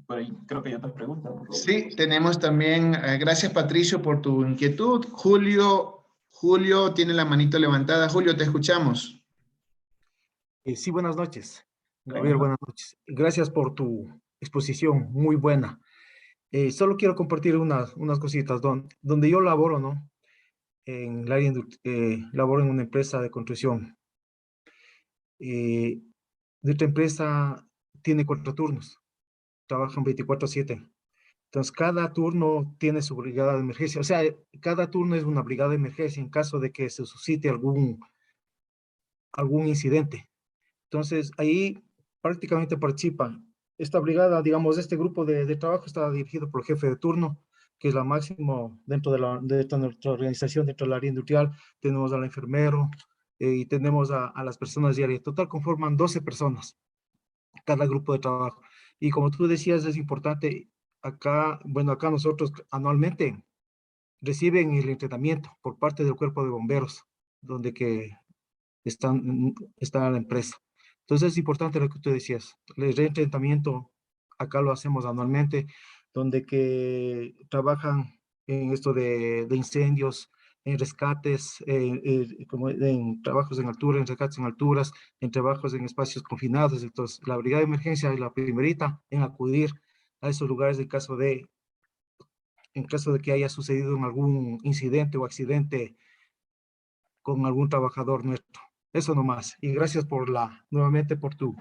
Por ahí creo que hay otras preguntas. Sí, tenemos también, gracias Patricio por tu inquietud. Julio tiene la manito levantada. Julio, te escuchamos. Sí, buenas noches. Gabriel, buenas noches. Gracias por tu exposición, muy buena. Solo quiero compartir unas cositas. Donde yo laboro, ¿no? En el área laboro en una empresa de construcción. Nuestra empresa tiene 4 turnos, trabajan 24/7. Entonces, cada turno tiene su brigada de emergencia. O sea, cada turno es una brigada de emergencia en caso de que se suscite algún incidente. Entonces, ahí prácticamente participan. Esta brigada, digamos, este grupo de trabajo está dirigido por el jefe de turno, que es la máximo dentro de nuestra organización, dentro del área industrial. Tenemos al enfermero y tenemos a las personas diarias. Total, conforman 12 personas cada grupo de trabajo. Y como tú decías, es importante, acá, bueno, acá nosotros anualmente reciben el entrenamiento por parte del cuerpo de bomberos, donde que está la empresa. Entonces es importante lo que tú decías, el reentrenamiento, acá lo hacemos anualmente, donde que trabajan en esto de incendios, en rescates, como en trabajos en altura, en rescates en alturas, en trabajos en espacios confinados. Entonces, la brigada de emergencia es la primerita en acudir a esos lugares en caso de que haya sucedido en algún incidente o accidente con algún trabajador nuestro. Eso nomás. Y gracias nuevamente por tu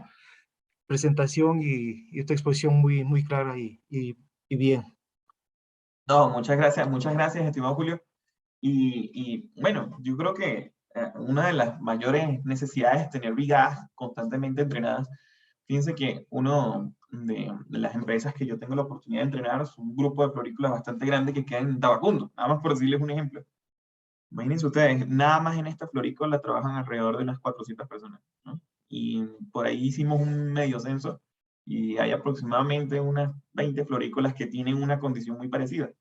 presentación y tu exposición muy clara y bien. No, muchas gracias, estimado Julio. Y bueno, yo creo que una de las mayores necesidades es tener brigadas constantemente entrenadas. Fíjense que uno de las empresas que yo tengo la oportunidad de entrenar es un grupo de florícolas bastante grande que queda en Tabacundo, nada más por decirles un ejemplo. Imagínense ustedes, nada más en esta florícola trabajan alrededor de unas 400 personas, ¿no? Y por ahí hicimos un medio censo y hay aproximadamente unas 20 florícolas que tienen una condición muy parecida.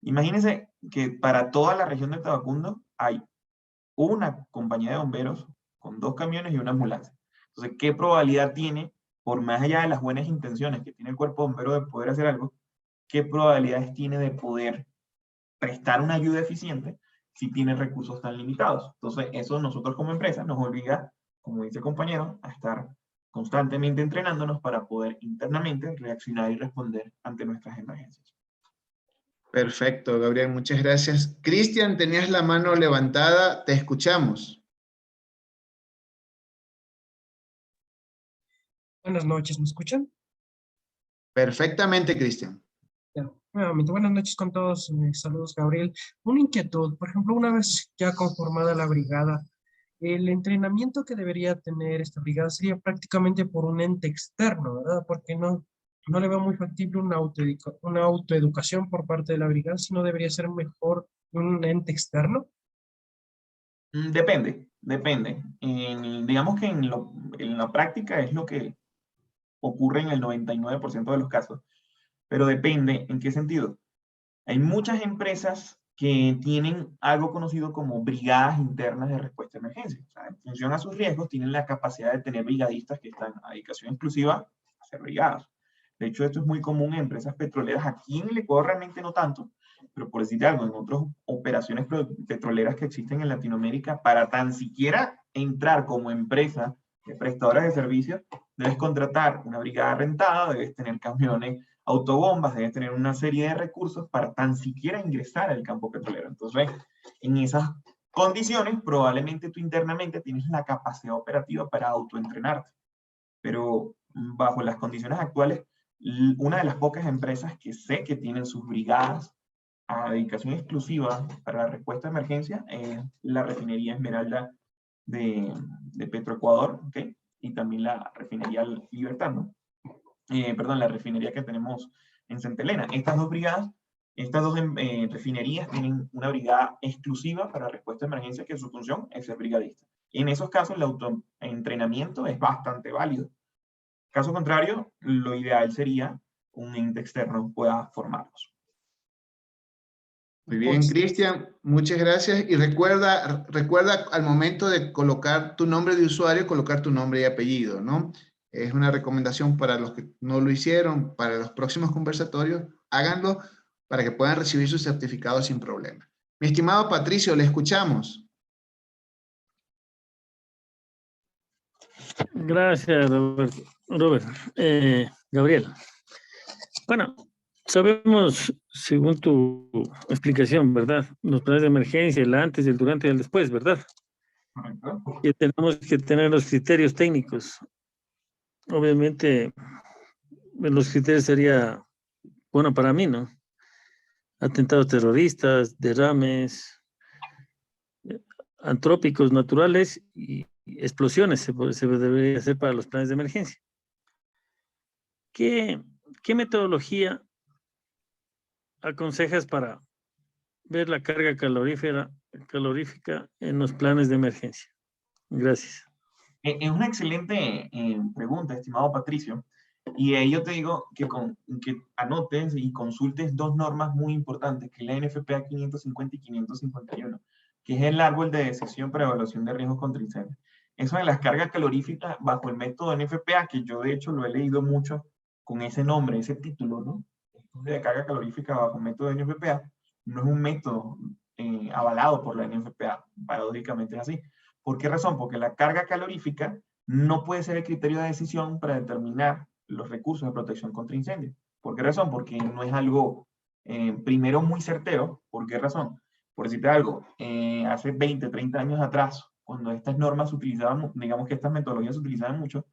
Imagínense que para toda la región de Tabacundo hay una compañía de bomberos con 2 camiones y una ambulancia. Entonces, ¿qué probabilidad tiene, por más allá de las buenas intenciones que tiene el cuerpo de bomberos de poder hacer algo, qué probabilidades tiene de poder prestar una ayuda eficiente si tiene recursos tan limitados? Entonces, eso nosotros como empresa nos obliga, como dice el compañero, a estar constantemente entrenándonos para poder internamente reaccionar y responder ante nuestras emergencias. Perfecto, Gabriel, muchas gracias. Cristian, tenías la mano levantada, te escuchamos. Buenas noches, ¿me escuchan? Perfectamente, Cristian. Ya, nuevamente, buenas noches con todos. Saludos, Gabriel. Una inquietud, por ejemplo, una vez ya conformada la brigada, el entrenamiento que debería tener esta brigada sería prácticamente por un ente externo, ¿verdad? Porque no le veo muy factible una autoeducación por parte de la brigada, sino debería ser mejor un ente externo. Depende. Digamos que en la práctica es lo que ocurre en el 99% de los casos, pero depende en qué sentido. Hay muchas empresas que tienen algo conocido como brigadas internas de respuesta a emergencia. O sea, en función a sus riesgos, tienen la capacidad de tener brigadistas que están a dedicación exclusiva a ser brigadas. De hecho, esto es muy común en empresas petroleras. Aquí en el Ecuador realmente no tanto, pero por decirte algo, en otras operaciones petroleras que existen en Latinoamérica, para tan siquiera entrar como empresa de prestadoras de servicios, debes contratar una brigada rentada, debes tener camiones, autobombas, debes tener una serie de recursos para tan siquiera ingresar al campo petrolero. Entonces, en esas condiciones, probablemente tú internamente tienes la capacidad operativa para autoentrenarte. Pero bajo las condiciones actuales, una de las pocas empresas que sé que tienen sus brigadas a dedicación exclusiva para la respuesta a emergencia es la refinería Esmeralda de Petroecuador, ¿okay? Y también la refinería Libertad, ¿no? Perdón, la refinería que tenemos en Santa Elena. Estas dos brigadas, estas dos refinerías tienen una brigada exclusiva para respuesta a emergencia que su función es ser brigadista. Y en esos casos el autoentrenamiento es bastante válido. Caso contrario, lo ideal sería un ente externo pueda formarlos. Muy bien, Cristian, muchas gracias. Y recuerda al momento de colocar tu nombre de usuario, colocar tu nombre y apellido, ¿no? Es una recomendación para los que no lo hicieron, para los próximos conversatorios, háganlo para que puedan recibir su certificado sin problema. Mi estimado Patricio, le escuchamos. Gracias, Robert. Gabriel. Bueno, sabemos, según tu explicación, ¿verdad? Los planes de emergencia, el antes, el durante y el después, ¿verdad? Y tenemos que tener los criterios técnicos. Obviamente, los criterios sería bueno, para mí, ¿no? Atentados terroristas, derrames, antrópicos naturales y explosiones se debería hacer para los planes de emergencia. ¿Qué metodología aconsejas para ver la carga calorífica en los planes de emergencia? Gracias. Es una excelente pregunta, estimado Patricio. Y ahí yo te digo que anotes y consultes dos normas muy importantes, que es la NFPA 550 y 551, que es el árbol de decisión para evaluación de riesgos contra incendios. Eso de las cargas caloríficas bajo el método NFPA, que yo de hecho lo he leído mucho con ese nombre, ese título, ¿no? Estudio de carga calorífica bajo el método NFPA, no es un método avalado por la NFPA, paradójicamente es así. ¿Por qué razón? Porque la carga calorífica no puede ser el criterio de decisión para determinar los recursos de protección contra incendios. ¿Por qué razón? Porque no es algo, primero, muy certero. ¿Por qué razón? Por decirte algo, hace 20, 30 años atrás, cuando estas normas se utilizaban, digamos que estas metodologías se utilizaban mucho,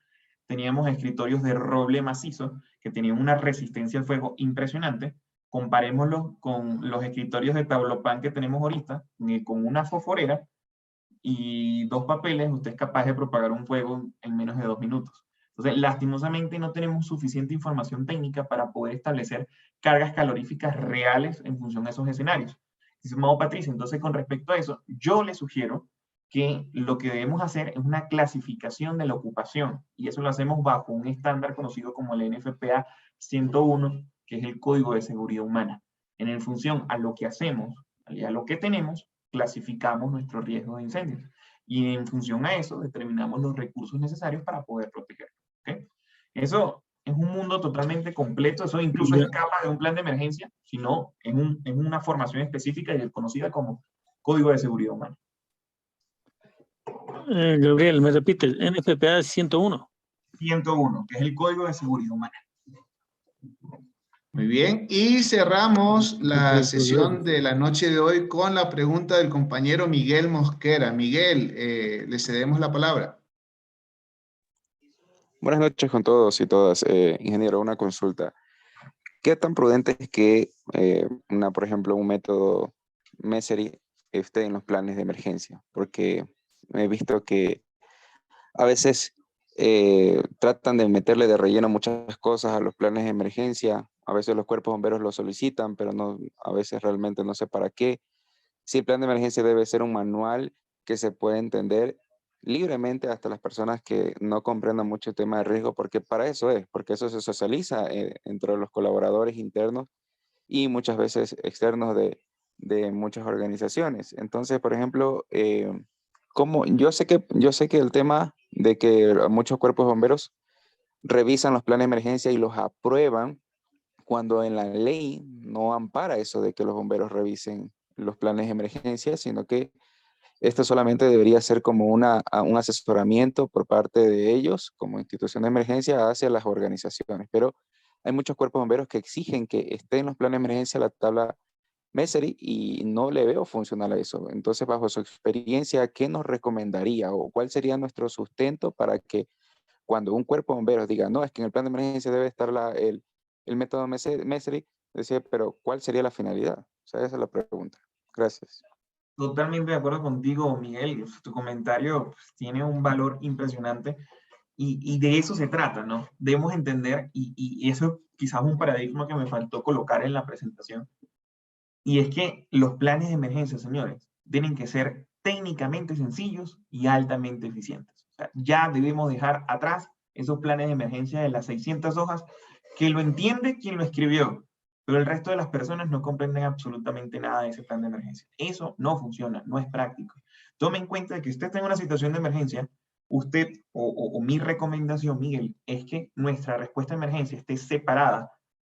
teníamos escritorios de roble macizo que tenían una resistencia al fuego impresionante. Comparémoslo con los escritorios de tablopan que tenemos ahorita, con una fosforera y 2 papeles, usted es capaz de propagar un fuego en menos de 2 minutos. Entonces, lastimosamente no tenemos suficiente información técnica para poder establecer cargas caloríficas reales en función de esos escenarios. Estimado Patricio, entonces con respecto a eso, yo le sugiero que lo que debemos hacer es una clasificación de la ocupación, y eso lo hacemos bajo un estándar conocido como el NFPA 101, que es el Código de Seguridad Humana. En función a lo que hacemos y a lo que tenemos, clasificamos nuestro riesgo de incendios. Y en función a eso, determinamos los recursos necesarios para poder protegerlo. ¿Okay? Eso es un mundo totalmente completo, eso incluso escapa de un plan de emergencia, sino es una formación específica y conocida como Código de Seguridad Humana. Gabriel, ¿me repites? NFPA 101. 101, que es el Código de Seguridad Humana. Muy bien, y cerramos la sesión de la noche de hoy con la pregunta del compañero Miguel Mosquera. Miguel, le cedemos la palabra. Buenas noches con todos y todas. Ingeniero, una consulta. ¿Qué tan prudente es que, por ejemplo, un método Meseri esté en los planes de emergencia? Porque he visto que a veces tratan de meterle de relleno muchas cosas a los planes de emergencia. A veces los cuerpos bomberos lo solicitan, pero no, a veces realmente no sé para qué. Si el plan de emergencia debe ser un manual que se puede entender libremente hasta las personas que no comprendan mucho el tema de riesgo, porque para eso es, porque eso se socializa entre los colaboradores internos y muchas veces externos de muchas organizaciones. Entonces, por ejemplo, yo sé que el tema de que muchos cuerpos bomberos revisan los planes de emergencia y los aprueban, cuando en la ley no ampara eso de que los bomberos revisen los planes de emergencia, sino que esto solamente debería ser como un asesoramiento por parte de ellos como institución de emergencia hacia las organizaciones. Pero hay muchos cuerpos bomberos que exigen que esté en los planes de emergencia la tabla Meseri y no le veo funcionar a eso. Entonces, bajo su experiencia, ¿qué nos recomendaría o cuál sería nuestro sustento para que cuando un cuerpo de bomberos diga, no, es que en el plan de emergencia debe estar el método Meseri, decir, pero ¿cuál sería la finalidad? O sea, esa es la pregunta. Gracias. Totalmente de acuerdo contigo, Miguel. Tu comentario tiene un valor impresionante y de eso se trata, ¿no? Debemos entender, y eso quizás es un paradigma que me faltó colocar en la presentación, y es que los planes de emergencia, señores, tienen que ser técnicamente sencillos y altamente eficientes. O sea, ya debemos dejar atrás esos planes de emergencia de las 600 hojas, que lo entiende quien lo escribió, pero el resto de las personas no comprenden absolutamente nada de ese plan de emergencia. Eso no funciona, no es práctico. Tome en cuenta que usted está en una situación de emergencia, usted, o mi recomendación, Miguel, es que nuestra respuesta a emergencia esté separada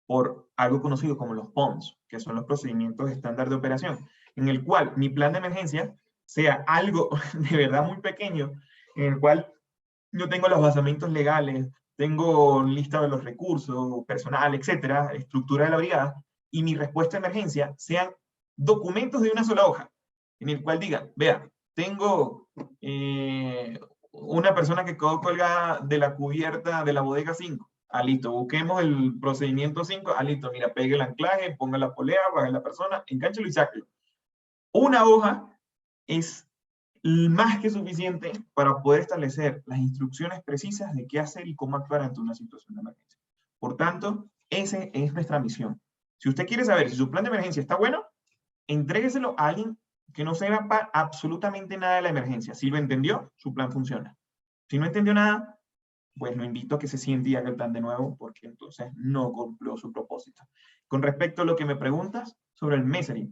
por algo conocido como los POMS, que son los procedimientos estándar de operación, en el cual mi plan de emergencia sea algo de verdad muy pequeño, en el cual yo tengo los basamentos legales, tengo lista de los recursos, personal, etcétera, estructura de la brigada, y mi respuesta a emergencia sean documentos de una sola hoja, en el cual diga, vea, tengo una persona que quedó colgada de la cubierta de la bodega 5, Ah, listo, busquemos el procedimiento 5. Ah, listo, mira, pegue el anclaje, ponga la polea, baje la persona, encánchelo y sáquelo. Una hoja es más que suficiente para poder establecer las instrucciones precisas de qué hacer y cómo actuar ante una situación de emergencia. Por tanto, esa es nuestra misión. Si usted quiere saber si su plan de emergencia está bueno, entrégueselo a alguien que no sepa absolutamente nada de la emergencia. Si lo entendió, su plan funciona. Si no entendió nada, pues lo invito a que se siente y haga el plan de nuevo, porque entonces no cumplió su propósito. Con respecto a lo que me preguntas sobre el Messery,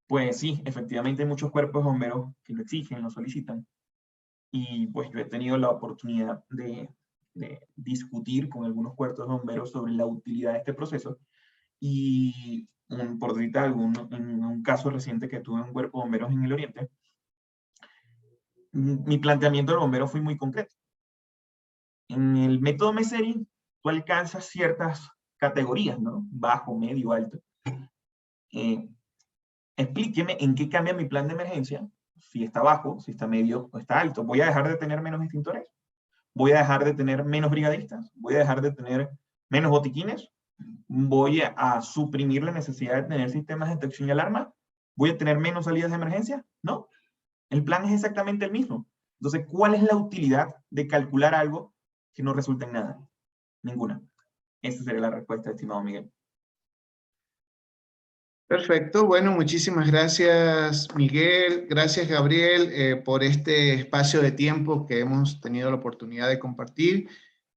pues sí, efectivamente hay muchos cuerpos de bomberos que lo exigen, lo solicitan. Y pues yo he tenido la oportunidad de discutir con algunos cuerpos de bomberos sobre la utilidad de este proceso. Y por decirte algo, en un caso reciente que tuve un cuerpo de bomberos en el Oriente, mi planteamiento del bombero fue muy concreto. En el método Messery, tú alcanzas ciertas categorías, ¿no? Bajo, medio, alto. Explíqueme en qué cambia mi plan de emergencia, si está bajo, si está medio o está alto. ¿Voy a dejar de tener menos extintores? ¿Voy a dejar de tener menos brigadistas? ¿Voy a dejar de tener menos botiquines? ¿Voy a suprimir la necesidad de tener sistemas de detección y alarma? ¿Voy a tener menos salidas de emergencia? No. El plan es exactamente el mismo. Entonces, ¿cuál es la utilidad de calcular algo que no resulta en nada? Ninguna. Esa sería la respuesta, estimado Miguel. Perfecto, bueno, muchísimas gracias Miguel, gracias Gabriel por este espacio de tiempo que hemos tenido la oportunidad de compartir.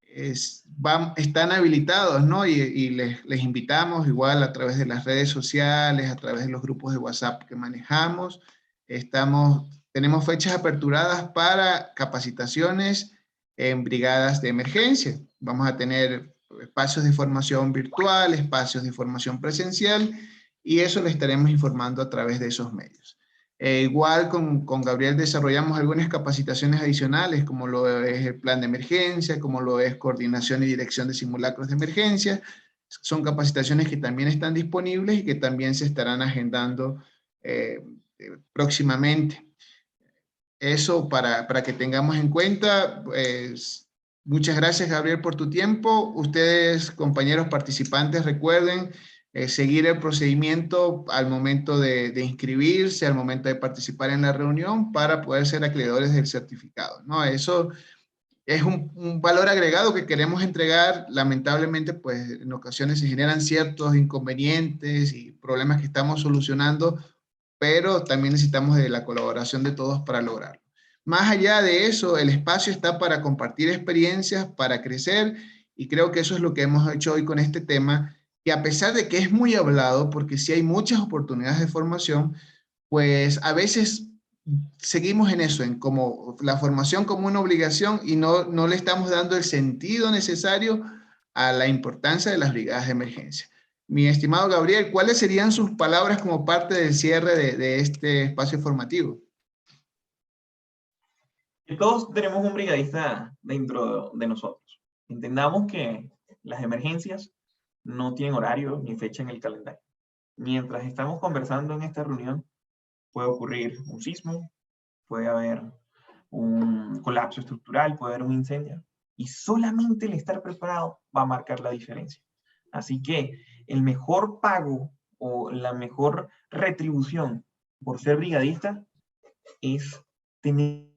Están habilitados, ¿no? Y les invitamos igual a través de las redes sociales, a través de los grupos de WhatsApp que manejamos. Tenemos fechas aperturadas para capacitaciones en brigadas de emergencia. Vamos a tener espacios de formación virtual, espacios de formación presencial, y eso le estaremos informando a través de esos medios. Igual con Gabriel desarrollamos algunas capacitaciones adicionales, como lo es el plan de emergencia, como lo es coordinación y dirección de simulacros de emergencia. Son capacitaciones que también están disponibles y que también se estarán agendando próximamente. Eso para que tengamos en cuenta. Pues, muchas gracias, Gabriel, por tu tiempo. Ustedes, compañeros participantes, recuerden seguir el procedimiento al momento de inscribirse, al momento de participar en la reunión para poder ser acreedores del certificado, ¿no? Eso es un valor agregado que queremos entregar. Lamentablemente, pues en ocasiones se generan ciertos inconvenientes y problemas que estamos solucionando, pero también necesitamos de la colaboración de todos para lograrlo. Más allá de eso, el espacio está para compartir experiencias, para crecer, y creo que eso es lo que hemos hecho hoy con este tema, que a pesar de que es muy hablado, porque sí hay muchas oportunidades de formación, pues a veces seguimos en eso, en como la formación como una obligación, y no le estamos dando el sentido necesario a la importancia de las brigadas de emergencia. Mi estimado Gabriel, ¿cuáles serían sus palabras como parte del cierre de este espacio formativo? Todos tenemos un brigadista dentro de nosotros. Entendamos que las emergencias no tienen horario ni fecha en el calendario. Mientras estamos conversando en esta reunión, puede ocurrir un sismo, puede haber un colapso estructural, puede haber un incendio, y solamente el estar preparado va a marcar la diferencia. Así que el mejor pago o la mejor retribución por ser brigadista es tener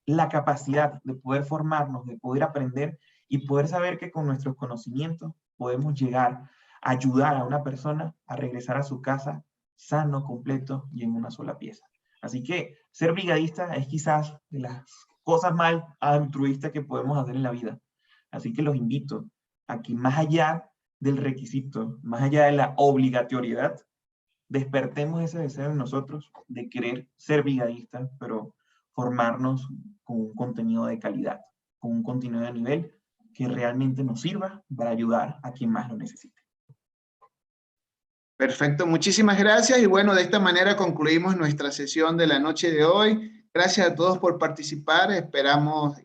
la capacidad de poder formarnos, de poder aprender y poder saber que con nuestros conocimientos podemos llegar a ayudar a una persona a regresar a su casa sano, completo y en una sola pieza. Así que ser brigadista es quizás de las cosas más altruistas que podemos hacer en la vida. Así que los invito a que más allá del requisito, más allá de la obligatoriedad, despertemos ese deseo en nosotros de querer ser brigadistas, pero formarnos con un contenido de calidad, con un contenido de nivel que realmente nos sirva para ayudar a quien más lo necesite. Perfecto, muchísimas gracias, y bueno, de esta manera concluimos nuestra sesión de la noche de hoy. Gracias a todos por participar, esperamos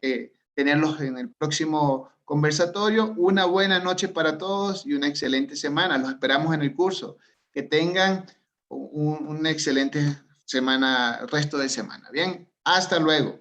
tenerlos en el próximo conversatorio. Una buena noche para todos y una excelente semana. Los esperamos en el curso. Que tengan una excelente semana, resto de semana. Bien, hasta luego.